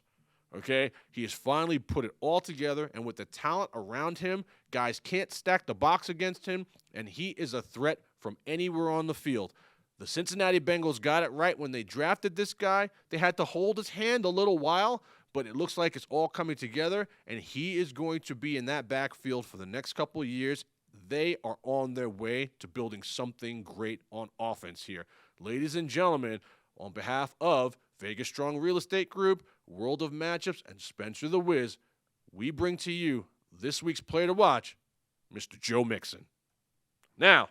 okay? He has finally put it all together, and with the talent around him, guys can't stack the box against him, and he is a threat from anywhere on the field. The Cincinnati Bengals got it right when they drafted this guy. They had to hold his hand a little while, but it looks like it's all coming together, and he is going to be in that backfield for the next couple of years. They are on their way to building something great on offense here. Ladies and gentlemen, on behalf of Vegas Strong Real Estate Group, World of Matchups, and Spencer the Wiz, we bring to you this week's player to watch, Mr. Joe Mixon. Now,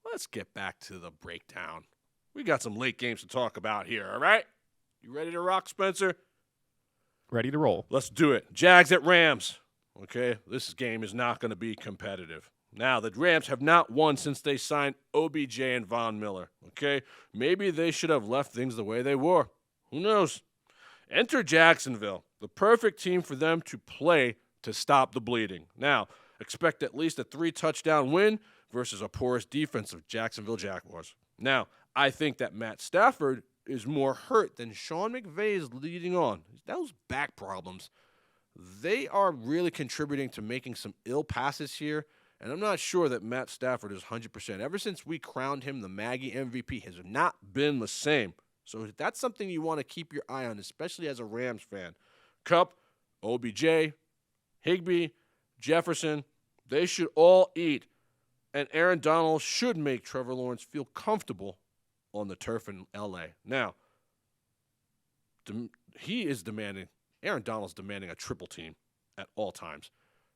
let's get back to the breakdown. We got some late games to talk about here, all right? You ready to rock, Spencer? Ready to roll. Let's do it. Jags at Rams. Okay, this game is not going to be competitive. Now, the Rams have not won since they signed OBJ and Von Miller. Okay, maybe they should have left things the way they were. Who knows? Enter Jacksonville, the perfect team for them to play to stop the bleeding. Now, expect at least a 3-touchdown win versus a porous defense of Jacksonville Jaguars. Now, I think that Matt Stafford is more hurt than Sean McVay is leading on. Those back problems, they are really contributing to making some ill passes here, and I'm not sure that Matt Stafford is 100%. Ever since we crowned him the Maggie MVP, has not been the same. So that's something you want to keep your eye on, especially as a Rams fan. Kupp, OBJ, Higbee, Jefferson, they should all eat. And Aaron Donald should make Trevor Lawrence feel comfortable on the turf in L.A. Now, Aaron Donald's demanding a triple team at all times.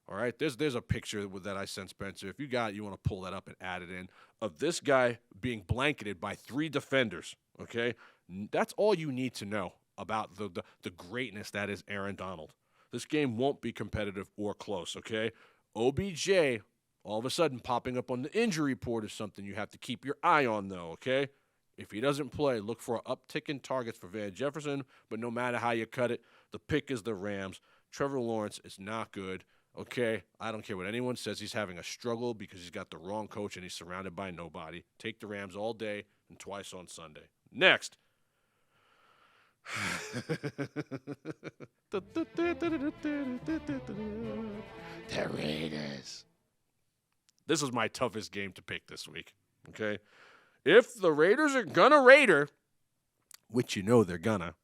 All right, there's a picture that I sent Spencer. If you got it, you want to pull that up and add it in, of this guy being blanketed by 3 defenders, okay? That's all you need to know about the greatness that is Aaron Donald. This game won't be competitive or close, okay? OBJ, all of a sudden popping up on the injury report is something you have to keep your eye on, though, okay? If he doesn't play, look for an uptick in targets for Van Jefferson, but no matter how you cut it, the pick is the Rams. Trevor Lawrence is not good. Okay, I don't care what anyone says. He's having a struggle because he's got the wrong coach and he's surrounded by nobody. Take the Rams all day and twice on Sunday. Next. The Raiders. This is my toughest game to pick this week. Okay? If the Raiders are gonna Raider, which you know they're gonna,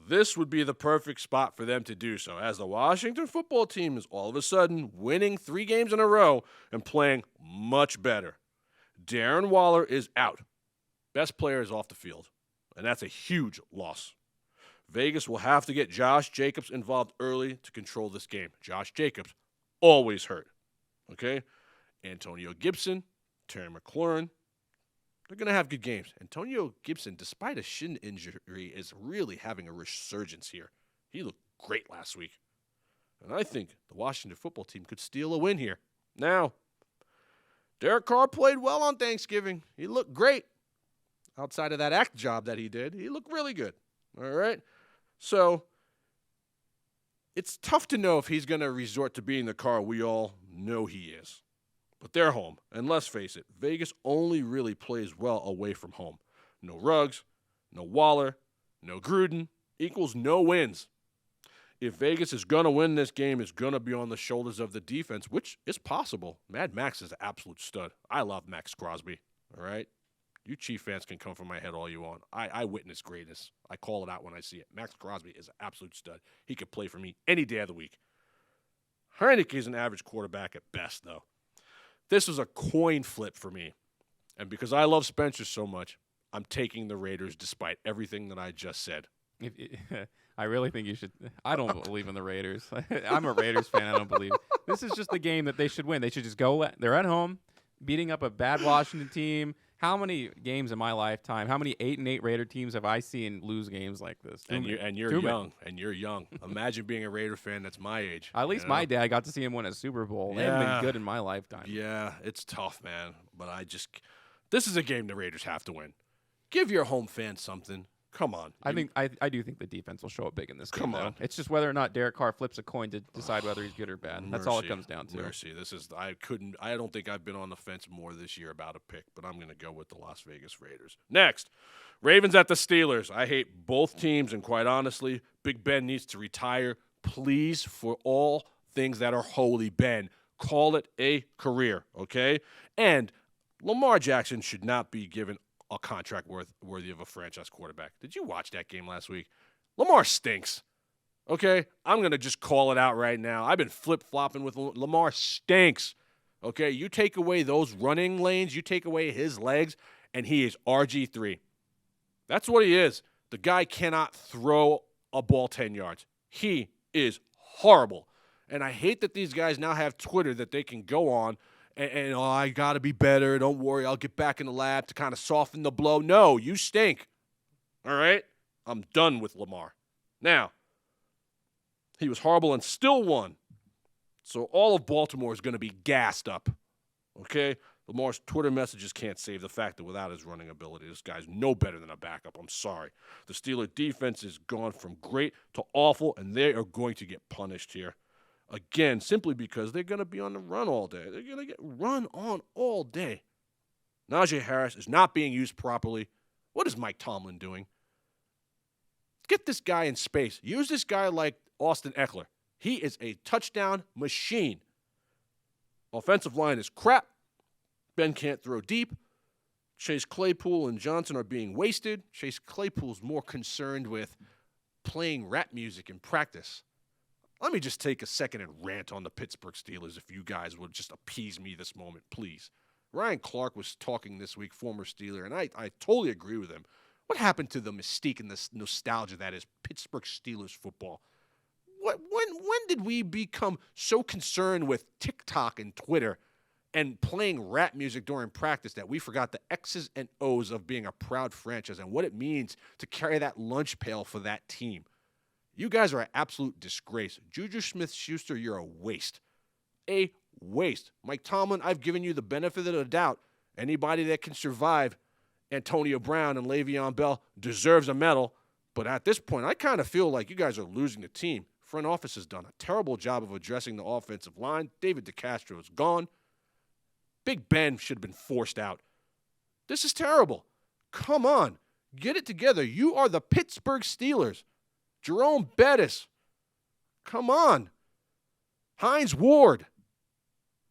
this would be the perfect spot for them to do so, as the Washington football team is all of a sudden winning 3 games in a row and playing much better. Darren Waller is out. Best player is off the field, and that's a huge loss. Vegas will have to get Josh Jacobs involved early to control this game. Josh Jacobs, always hurt. Okay? Antonio Gibson, Terry McLaurin, they're going to have good games. Antonio Gibson, despite a shin injury, is really having a resurgence here. He looked great last week. And I think the Washington football team could steal a win here. Now, Derek Carr played well on Thanksgiving. He looked great. Outside of that act job that he did, he looked really good. All right? So, it's tough to know if he's going to resort to being the Carr we all know he is. But they're home. And let's face it, Vegas only really plays well away from home. No Ruggs, no Waller, no Gruden, equals no wins. If Vegas is going to win this game, it's going to be on the shoulders of the defense, which is possible. Mad Max is an absolute stud. I love Max Crosby, all right? You Chief fans can come for my head all you want. I witness greatness. I call it out when I see it. Max Crosby is an absolute stud. He could play for me any day of the week. Heineke is an average quarterback at best, though. This was a coin flip for me. And because I love Spencer so much, I'm taking the Raiders despite everything that I just said. I really think you should. I don't believe in the Raiders. I'm a Raiders fan. I don't believe. This is just the game that they should win. They should just go. They're at home, beating up a bad Washington team. How many games in my lifetime? How many 8-8 Raider teams have I seen lose games like this? And you're young. And you're young. Imagine being a Raider fan that's my age. At least my dad got to see him win a Super Bowl. They haven't been good in my lifetime. Yeah, it's tough, man. But this is a game the Raiders have to win. Give your home fans something. Come on. I do think the defense will show up big in this game. Come on. It's just whether or not Derek Carr flips a coin to decide whether he's good or bad. That's all it comes down to. Mercy. I don't think I've been on the fence more this year about a pick, but I'm going to go with the Las Vegas Raiders. Next, Ravens at the Steelers. I hate both teams, and quite honestly, Big Ben needs to retire. Please, for all things that are holy, Ben, call it a career, okay? And Lamar Jackson should not be given a contract worthy of a franchise quarterback. Did you watch that game last week? Lamar stinks. Okay? I'm going to just call it out right now. I've been flip-flopping with Lamar stinks. Okay? You take away those running lanes, you take away his legs, and he is RG3. That's what he is. The guy cannot throw a ball 10 yards. He is horrible. And I hate that these guys now have Twitter that they can go on and I got to be better. Don't worry. I'll get back in the lab to kind of soften the blow. No, you stink. All right? I'm done with Lamar. Now, he was horrible and still won. So all of Baltimore is going to be gassed up. Okay? Lamar's Twitter messages can't save the fact that without his running ability, this guy's no better than a backup. I'm sorry. The Steelers defense has gone from great to awful, and they are going to get punished here. Again, simply because they're going to be on the run all day. They're going to get run on all day. Najee Harris is not being used properly. What is Mike Tomlin doing? Get this guy in space. Use this guy like Austin Eckler. He is a touchdown machine. Offensive line is crap. Ben can't throw deep. Chase Claypool and Johnson are being wasted. Chase Claypool's more concerned with playing rap music in practice. Let me just take a second and rant on the Pittsburgh Steelers if you guys would just appease me this moment, please. Ryan Clark was talking this week, former Steeler, and I totally agree with him. What happened to the mystique and the nostalgia that is Pittsburgh Steelers football? When did we become so concerned with TikTok and Twitter and playing rap music during practice that we forgot the X's and O's of being a proud franchise and what it means to carry that lunch pail for that team? You guys are an absolute disgrace. Juju Smith-Schuster, you're a waste. A waste. Mike Tomlin, I've given you the benefit of the doubt. Anybody that can survive Antonio Brown and Le'Veon Bell deserves a medal. But at this point, I kind of feel like you guys are losing the team. Front office has done a terrible job of addressing the offensive line. David DeCastro is gone. Big Ben should have been forced out. This is terrible. Come on. Get it together. You are the Pittsburgh Steelers. Jerome Bettis. Come on. Hines Ward.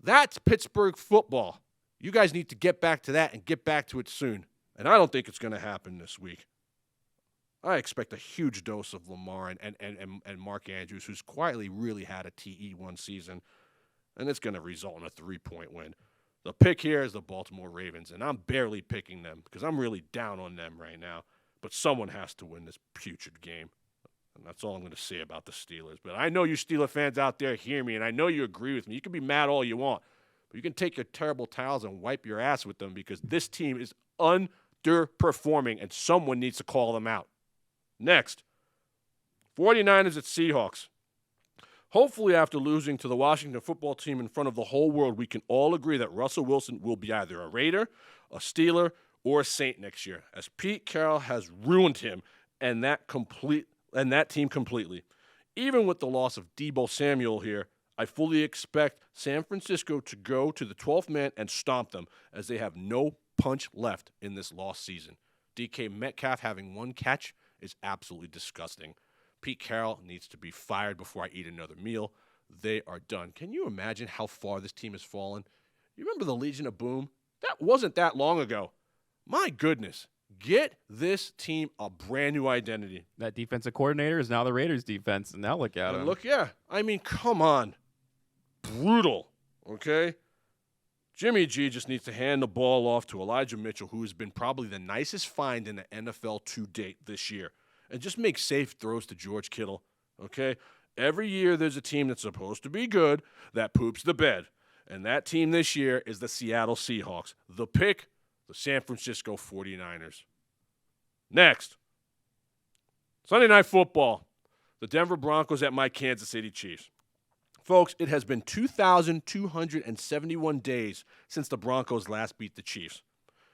That's Pittsburgh football. You guys need to get back to that and get back to it soon. And I don't think it's going to happen this week. I expect a huge dose of Lamar and Mark Andrews, who's quietly really had a TE one season, and it's going to result in a 3-point win. The pick here is the Baltimore Ravens, and I'm barely picking them because I'm really down on them right now. But someone has to win this putrid game. And that's all I'm going to say about the Steelers. But I know you Steeler fans out there hear me, and I know you agree with me. You can be mad all you want, but you can take your terrible towels and wipe your ass with them because this team is underperforming, and someone needs to call them out. Next, 49ers at Seahawks. Hopefully, after losing to the Washington football team in front of the whole world, we can all agree that Russell Wilson will be either a Raider, a Steeler, or a Saint next year, as Pete Carroll has ruined him and that team completely. Even with the loss of Deebo Samuel here, I fully expect San Francisco to go to the 12th man and stomp them, as they have no punch left in this lost season. DK Metcalf having one catch is absolutely disgusting. Pete Carroll needs to be fired before I eat another meal. They are done. Can you imagine how far this team has fallen? You remember the Legion of Boom? That wasn't that long ago. My goodness. Get this team a brand new identity. That defensive coordinator is now the Raiders defense, and now look at him. Look, yeah. I mean, come on. Brutal, okay? Jimmy G just needs to hand the ball off to Elijah Mitchell, who has been probably the nicest find in the NFL to date this year. And just make safe throws to George Kittle, okay? Every year there's a team that's supposed to be good that poops the bed. And that team this year is the Seattle Seahawks. The pick, the San Francisco 49ers. Next, Sunday Night Football. The Denver Broncos at my Kansas City Chiefs. Folks, it has been 2,271 days since the Broncos last beat the Chiefs.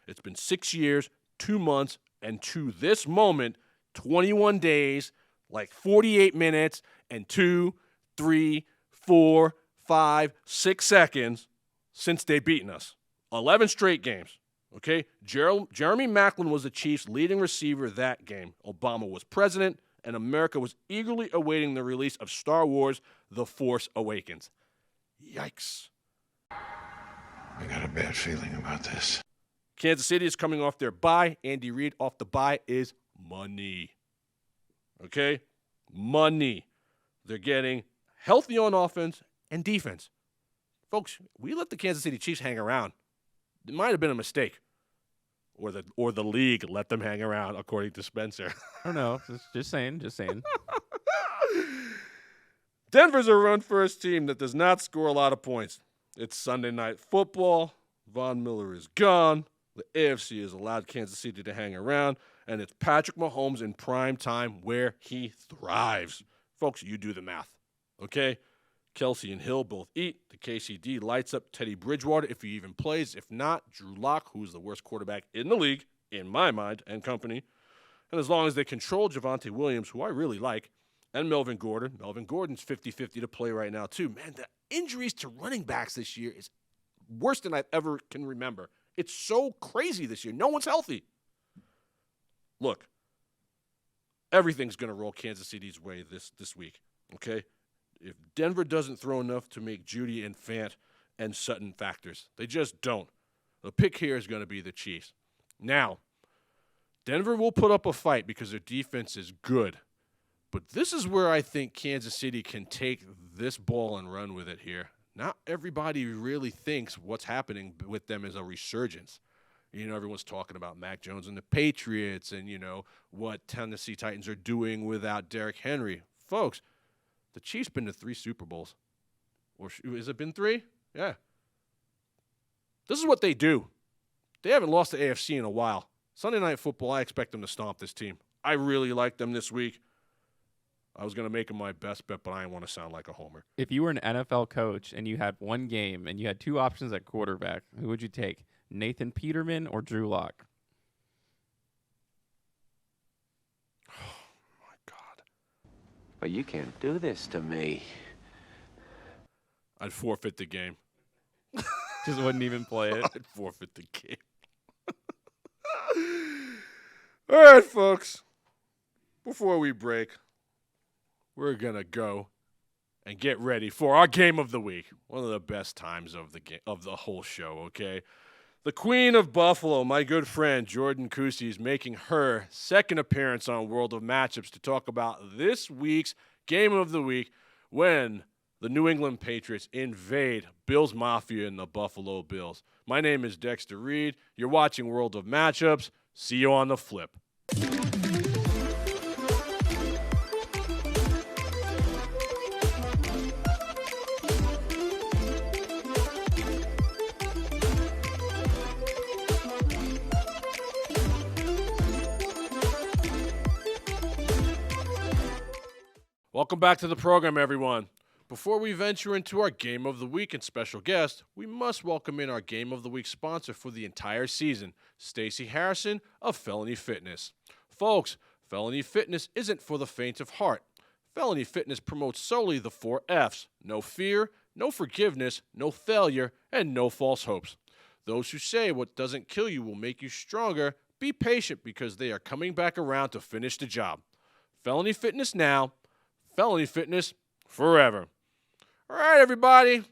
It's been 6 years, 2 months, and to this moment, 21 days, like 48 minutes, and 2, 3, 4, 5, 6 seconds since they beaten us. 11 straight games, okay? Jeremy Maclin was the Chiefs' leading receiver that game. Obama was president, and America was eagerly awaiting the release of Star Wars: The Force Awakens. Yikes. I got a bad feeling about this. Kansas City is coming off their bye. Andy Reid off the bye is money. Okay? Money. They're getting healthy on offense and defense. Folks, we let the Kansas City Chiefs hang around. It might have been a mistake. Or the league let them hang around, according to Spencer. I don't know. Just saying. Denver's a run-first team that does not score a lot of points. It's Sunday Night Football. Von Miller is gone. The AFC has allowed Kansas City to hang around. And it's Patrick Mahomes in prime time where he thrives. Folks, you do the math, okay? Kelsey and Hill both eat. The KCD lights up Teddy Bridgewater if he even plays. If not, Drew Lock, who's the worst quarterback in the league, in my mind, and company. And as long as they control Javonte Williams, who I really like, and Melvin Gordon. Melvin Gordon's 50-50 to play right now, too. Man, the injuries to running backs this year is worse than I ever can remember. It's so crazy this year. No one's healthy. Look, everything's going to roll Kansas City's way this week, okay? If Denver doesn't throw enough to make Judy and Fant and Sutton factors, they just don't. The pick here is going to be the Chiefs. Now, Denver will put up a fight because their defense is good. But this is where I think Kansas City can take this ball and run with it here. Not everybody really thinks what's happening with them is a resurgence. You know, everyone's talking about Mac Jones and the Patriots and, you know, what Tennessee Titans are doing without Derrick Henry. Folks, the Chiefs been to 3 Super Bowls. Or has it been 3? Yeah. This is what they do. They haven't lost to AFC in a while. Sunday Night Football, I expect them to stomp this team. I really like them this week. I was going to make them my best bet, but I didn't want to sound like a homer. If you were an NFL coach and you had one game and you had 2 options at quarterback, who would you take? Nathan Peterman or Drew Lock? Oh, my God. But you can't do this to me. I'd forfeit the game. Just wouldn't even play it. I'd forfeit the game. All right, folks. Before we break, we're going to go and get ready for our game of the week. One of the best times of the whole show, okay? The Queen of Buffalo, my good friend Jordan Kusi, is making her second appearance on World of Matchups to talk about this week's game of the week when the New England Patriots invade Bills Mafia and the Buffalo Bills. My name is Dexter Reed. You're watching World of Matchups. See you on the flip. Welcome back to the program, everyone. Before we venture into our Game of the Week and special guest, we must welcome in our Game of the Week sponsor for the entire season, Stacey Harrison of Felony Fitness. Folks, Felony Fitness isn't for the faint of heart. Felony Fitness promotes solely the 4 F's: no fear, no forgiveness, no failure, and no false hopes. Those who say what doesn't kill you will make you stronger, be patient because they are coming back around to finish the job. Felony Fitness now, Felony Fitness forever. All right, everybody.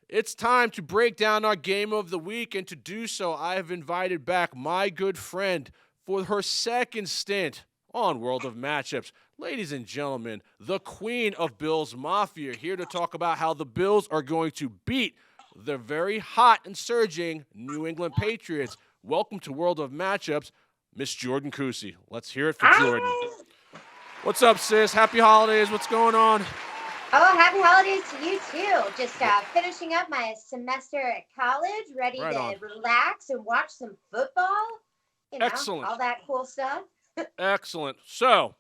It's time to break down our Game of the Week, and to do so, I have invited back my good friend for her second stint on World of Matchups. Ladies and gentlemen, the queen of Bills Mafia, here to talk about how the Bills are going to beat the very hot and surging New England Patriots. Welcome to World of Matchups, Miss Jordan Kusi. Let's hear it for Jordan. What's up, sis? Happy holidays. What's going on? Oh, happy holidays to you, too. Just finishing up my semester at college, ready to relax and watch some football. You know, excellent. All that cool stuff. Excellent. So,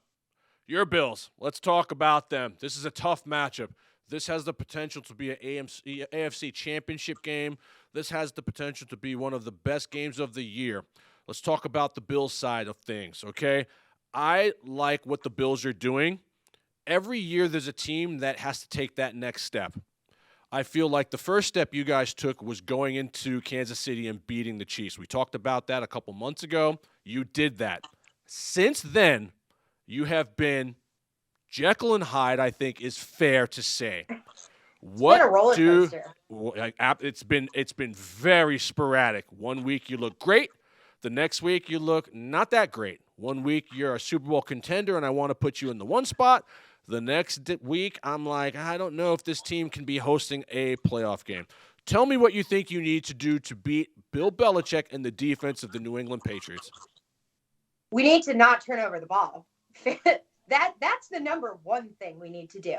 your Bills. Let's talk about them. This is a tough matchup. This has the potential to be an AFC championship game. This has the potential to be one of the best games of the year. Let's talk about the Bills side of things, okay? I like what the Bills are doing. Every year there's a team that has to take that next step. I feel like the first step you guys took was going into Kansas City and beating the Chiefs. We talked about that a couple months ago. You did that. Since then, you have been Jekyll and Hyde, I think, is fair to say. It's been a roller coaster. It's been very sporadic. One week you look great. The next week you look not that great. One week you're a Super Bowl contender and I want to put you in the one spot. The next week I'm like, I don't know if this team can be hosting a playoff game. Tell me what you think you need to do to beat Bill Belichick and the defense of the New England Patriots. We need to not turn over the ball. That's the number one thing we need to do.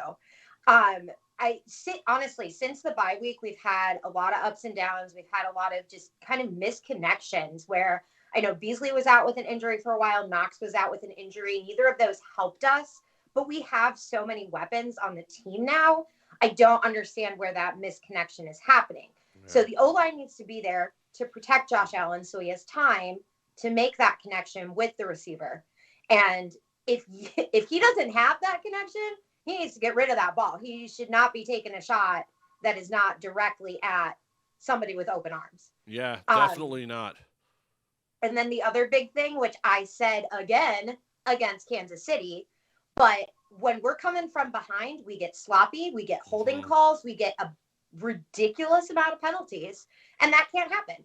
Honestly, since the bye week, we've had a lot of ups and downs. We've had a lot of just kind of misconnections where I know Beasley was out with an injury for a while. Knox was out with an injury. Neither of those helped us, but we have so many weapons on the team now. I don't understand where that misconnection is happening. Yeah. So the O-line needs to be there to protect Josh Allen so he has time to make that connection with the receiver. And if he doesn't have that connection, he needs to get rid of that ball. He should not be taking a shot that is not directly at somebody with open arms. Yeah, definitely not. And then the other big thing, which I said again against Kansas City, but when we're coming from behind, we get sloppy, we get holding calls, we get a ridiculous amount of penalties, and that can't happen.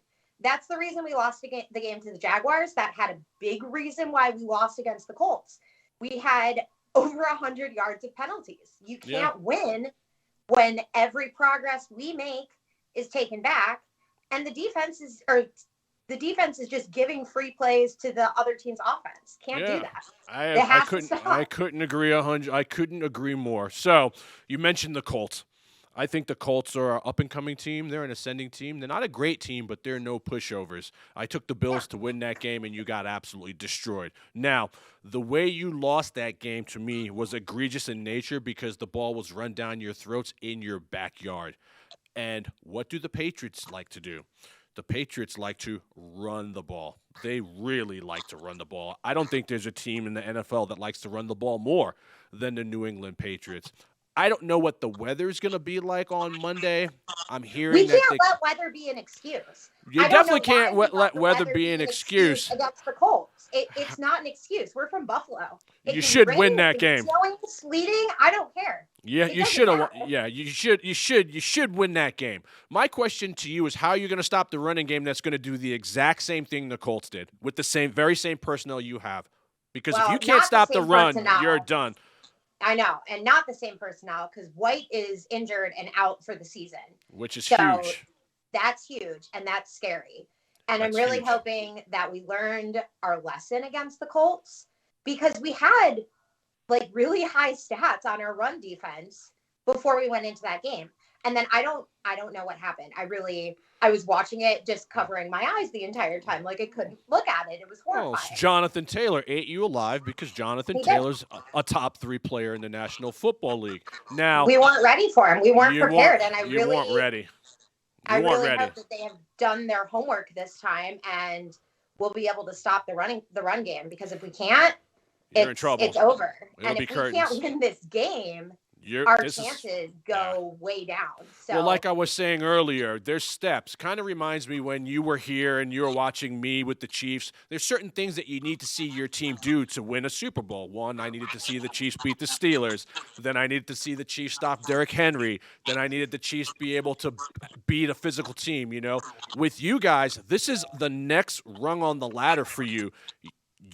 That's the reason we lost the game to the Jaguars. That had a big reason why we lost against the Colts. We had over 100 yards of penalties. You can't win when every progress we make is taken back, and the defense is just giving free plays to the other team's offense. Can't do that. I couldn't agree 100. I couldn't agree more. So you mentioned the Colts. I think the Colts are an up-and-coming team. They're an ascending team. They're not a great team, but they're no pushovers. I took the Bills to win that game, and you got absolutely destroyed. Now, the way you lost that game, to me, was egregious in nature because the ball was run down your throats in your backyard. And what do the Patriots like to do? The Patriots like to run the ball. They really like to run the ball. I don't think there's a team in the NFL that likes to run the ball more than the New England Patriots. I don't know what the weather is going to be like on Monday. I'm hearing we can't let weather be an excuse. You definitely can't let weather be an excuse against the Colts. It's not an excuse. We're from Buffalo. You should win that game. Snowing, sleeting, I don't care. Yeah, you should have. Yeah, you should win that game. My question to you is, how are you going to stop the running game that's going to do the exact same thing the Colts did with the very same personnel you have? Because if you can't stop the run, you're done. I know, and not the same personnel because White is injured and out for the season. Which is huge. That's huge, and that's scary. And I'm really hoping that we learned our lesson against the Colts because we had like really high stats on our run defense before we went into that game. And then I don't know what happened. I was watching it, just covering my eyes the entire time. Like, I couldn't look at it. It was horrifying. Oh, Jonathan Taylor ate you alive because Jonathan Taylor's a top 3 player in the National Football League. Now, we weren't ready for him. We weren't prepared. And you weren't ready. I really hope that they have done their homework this time and we'll be able to stop the run game, because if we can't, you're in trouble. It's over. It'll and be if curtains. we can't win this game, our chances go way down. So, well, like I was saying earlier, there's steps. Kind of reminds me when you were here and you were watching me with the Chiefs. There's certain things that you need to see your team do to win a Super Bowl. One, I needed to see the Chiefs beat the Steelers. Then I needed to see the Chiefs stop Derrick Henry. Then I needed the Chiefs be able to beat a physical team. With you guys, this is the next rung on the ladder for you.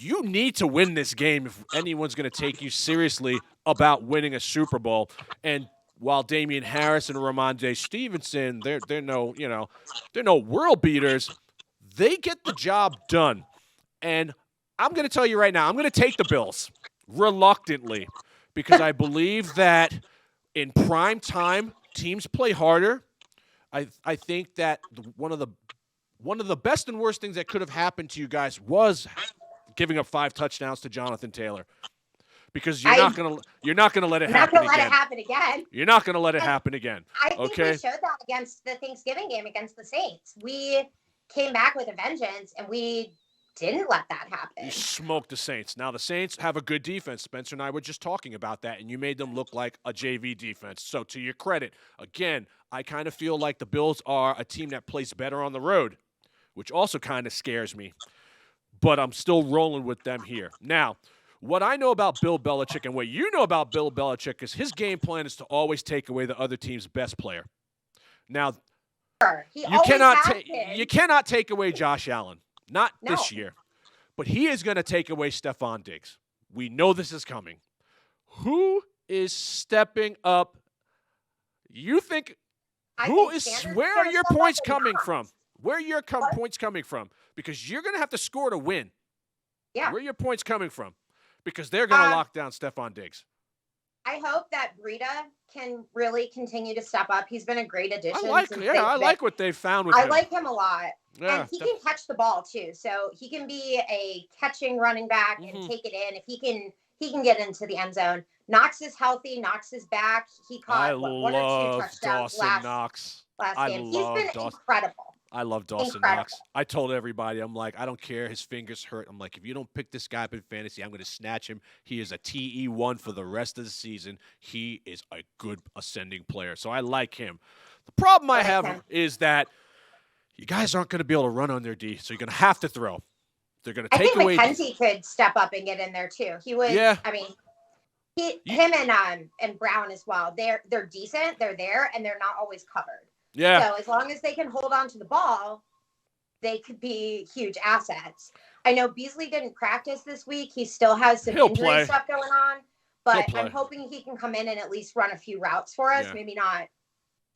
You need to win this game if anyone's going to take you seriously about winning a Super Bowl. And while Damian Harris and Ramondre Stevenson, they're no world beaters, they get the job done. And I'm going to tell you right now, I'm going to take the Bills reluctantly, because I believe that in prime time, teams play harder. I think that one of the best and worst things that could have happened to you guys was giving up 5 touchdowns to Jonathan Taylor, because you're not gonna let it happen again. You're not gonna let it happen again. I think we showed that against the Thanksgiving game against the Saints. We came back with a vengeance, and we didn't let that happen. You smoked the Saints. Now, the Saints have a good defense. Spencer and I were just talking about that, and you made them look like a JV defense. So, to your credit, again, I kind of feel like the Bills are a team that plays better on the road, which also kind of scares me. But I'm still rolling with them here. Now, what I know about Bill Belichick and what you know about Bill Belichick is his game plan is to always take away the other team's best player. Now, you cannot take away Josh Allen. Not this year. But he is going to take away Stephon Diggs. We know this is coming. Who is stepping up? You think where are your points coming from? Where are your points coming from? Because you're going to have to score to win. Yeah. Where are your points coming from? Because they're going to lock down Stephon Diggs. I hope that Breida can really continue to step up. He's been a great addition. I like what they've found with him. I like him a lot. Yeah, and he can catch the ball too. So he can be a catching running back and take it in. If he can get into the end zone. Knox is healthy. Knox is back. He caught one or 2 touchdowns last game. He's been incredible. I love Dawson Knox. I told everybody, I'm like, I don't care. His fingers hurt. I'm like, if you don't pick this guy up in fantasy, I'm going to snatch him. He is a TE1 for the rest of the season. He is a good ascending player. So I like him. The problem I have is that you guys aren't going to be able to run on their D, so you're going to have to throw. They're going to take away. I think McKenzie could step up and get in there too. He would. Yeah. I mean, him and Brown as well. They're decent. They're there, and they're not always covered. Yeah. So as long as they can hold on to the ball, they could be huge assets. I know Beasley didn't practice this week. He still has some injury stuff going on, but I'm hoping he can come in and at least run a few routes for us. Yeah. Maybe not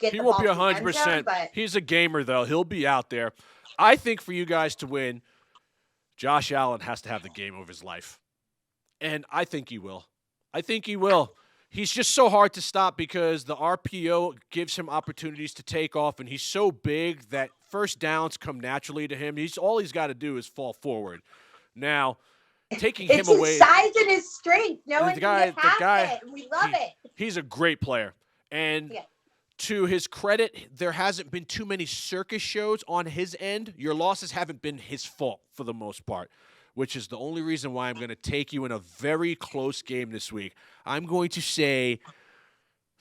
get the ball. He won't be 100%. But he's a gamer, though. He'll be out there. I think for you guys to win, Josh Allen has to have the game of his life. And I think he will. He's just so hard to stop because the RPO gives him opportunities to take off, and he's so big that first downs come naturally to him. All he's got to do is fall forward. Now, taking him away. It's his size and his strength. No one can get past it. We love it. He's a great player. And to his credit, there hasn't been too many circus shows on his end. Your losses haven't been his fault for the most part, which is the only reason why I'm going to take you in a very close game this week. I'm going to say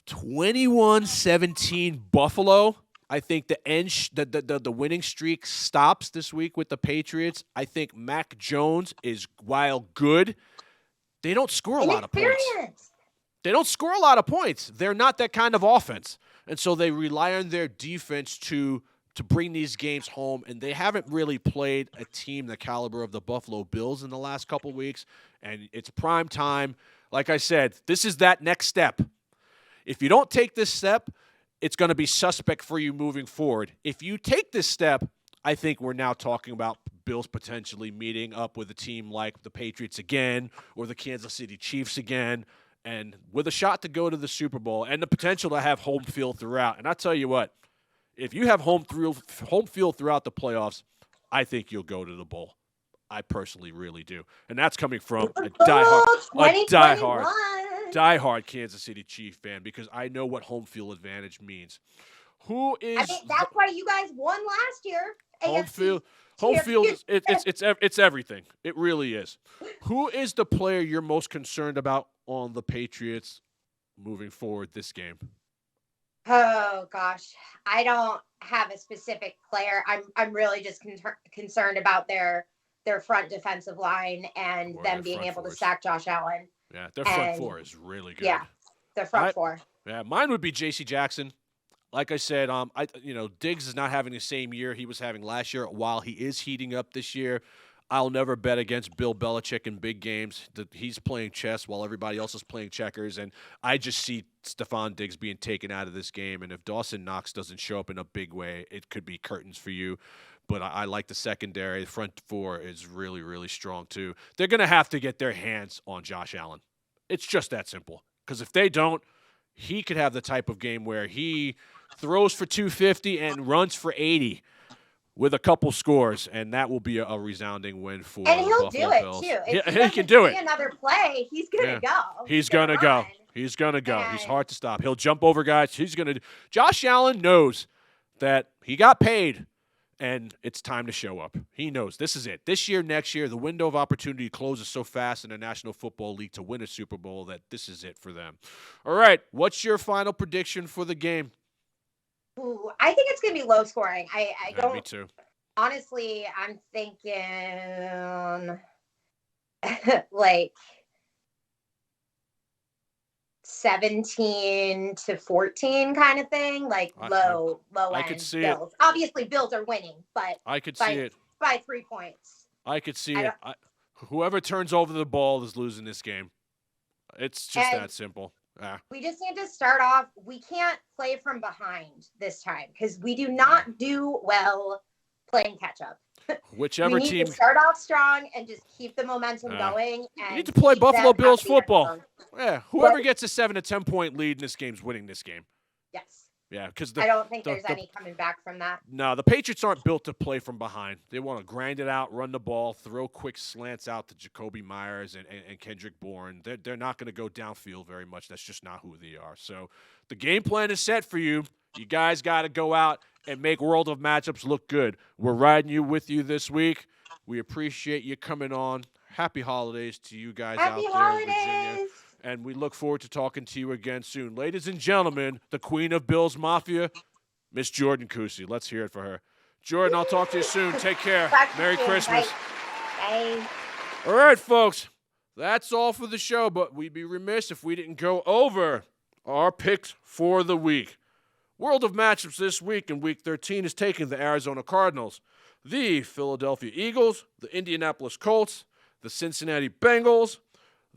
21-17 Buffalo. I think the winning streak stops this week with the Patriots. I think Mac Jones is, while good, they don't score a lot of points. They don't score a lot of points. They're not that kind of offense. And so they rely on their defense to bring these games home, and they haven't really played a team the caliber of the Buffalo Bills in the last couple weeks, and it's prime time. Like I said, this is that next step. If you don't take this step, it's going to be suspect for you moving forward. If you take this step, I think we're now talking about Bills potentially meeting up with a team like the Patriots again or the Kansas City Chiefs again, and with a shot to go to the Super Bowl and the potential to have home field throughout. And I tell you what, if you have home field throughout the playoffs, I think you'll go to the bowl. I personally really do. And that's coming from a diehard Kansas City Chief fan, because I know what home field advantage means. Who is I mean, that's why you guys won last year. home field? Home field it's everything. It really is. Who is the player you're most concerned about on the Patriots moving forward this game? Oh gosh, I don't have a specific player. I'm really just concerned about their front defensive line and them being able to sack Josh Allen. Yeah, their front four is really good. Yeah, their front four. Yeah, mine would be J.C. Jackson. Like I said, Diggs is not having the same year he was having last year. While he is heating up this year, I'll never bet against Bill Belichick in big games. He's playing chess while everybody else is playing checkers, and I just see Stephon Diggs being taken out of this game. And if Dawson Knox doesn't show up in a big way, it could be curtains for you. But I like the secondary. The front four is really, really strong too. They're going to have to get their hands on Josh Allen. It's just that simple. Because if they don't, he could have the type of game where he throws for 250 and runs for 80 with a couple scores, and that will be a resounding win for and he'll Buffalo do it Bills. too. He can do it. Another play, he's gonna go. He's gonna go. He's gonna go. He's hard to stop. He'll jump over guys. Josh Allen knows that he got paid, and it's time to show up. He knows this is it. This year, next year, the window of opportunity closes so fast in the National Football League to win a Super Bowl that this is it for them. All right, what's your final prediction for the game? Ooh, I think it's going to be low scoring. I don't. Me too. Honestly, I'm thinking like 17-14 kind of thing, like low end. I could see Bills. it. Obviously, Bills are winning, but I could see it by 3 points. I could see it. Whoever turns over the ball is losing this game. It's just that simple. Yeah. We just need to start off. We can't play from behind this time because we do not do well playing catch up. Whichever we need team to start off strong and just keep the momentum going. And you need to play Buffalo Bills football. Yeah. Whoever gets a 7 to 10 point lead in this game is winning this game. Yes. Yeah, because I don't think there's any coming back from that. No, the Patriots aren't built to play from behind. They want to grind it out, run the ball, throw quick slants out to Jacoby Myers and Kendrick Bourne. They're not going to go downfield very much. That's just not who they are. So the game plan is set for you. You guys got to go out and make World of Matchups look good. We're riding you with you this week. We appreciate you coming on. Happy holidays to you guys out there in Virginia. And we look forward to talking to you again soon. Ladies and gentlemen, the queen of Bills Mafia, Miss Jordan Kusi. Let's hear it for her. Jordan, I'll talk to you soon. Take care. Merry Christmas. Bye. All right, folks. That's all for the show, but we'd be remiss if we didn't go over our picks for the week. World of Matchups this week in Week 13 is taking the Arizona Cardinals, the Philadelphia Eagles, the Indianapolis Colts, the Cincinnati Bengals,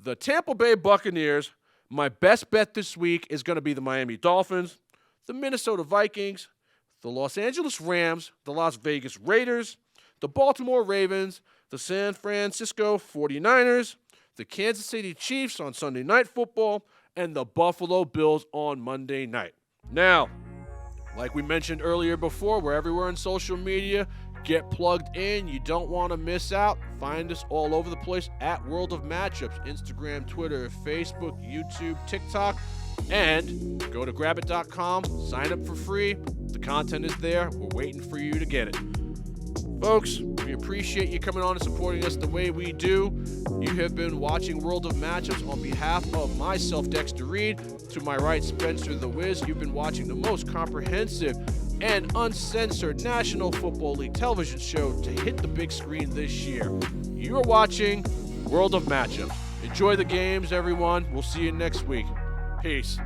the Tampa Bay Buccaneers. My best bet this week is going to be the Miami Dolphins, the Minnesota Vikings, the Los Angeles Rams, the Las Vegas Raiders, the Baltimore Ravens, the San Francisco 49ers, the Kansas City Chiefs on Sunday Night Football, and the Buffalo Bills on Monday night. Now, like we mentioned earlier before, we're everywhere on social media. Get plugged in. You don't want to miss out. Find us all over the place at World of Matchups. Instagram, Twitter, Facebook, YouTube, TikTok. And go to grabit.com. Sign up for free. The content is there. We're waiting for you to get it. Folks, we appreciate you coming on and supporting us the way we do. You have been watching World of Matchups on behalf of myself, Dexter Reed. To my right, Spencer the Wiz. You've been watching the most comprehensive and uncensored National Football League television show to hit the big screen this year. You're watching World of Matchups. Enjoy the games, everyone. We'll see you next week. Peace.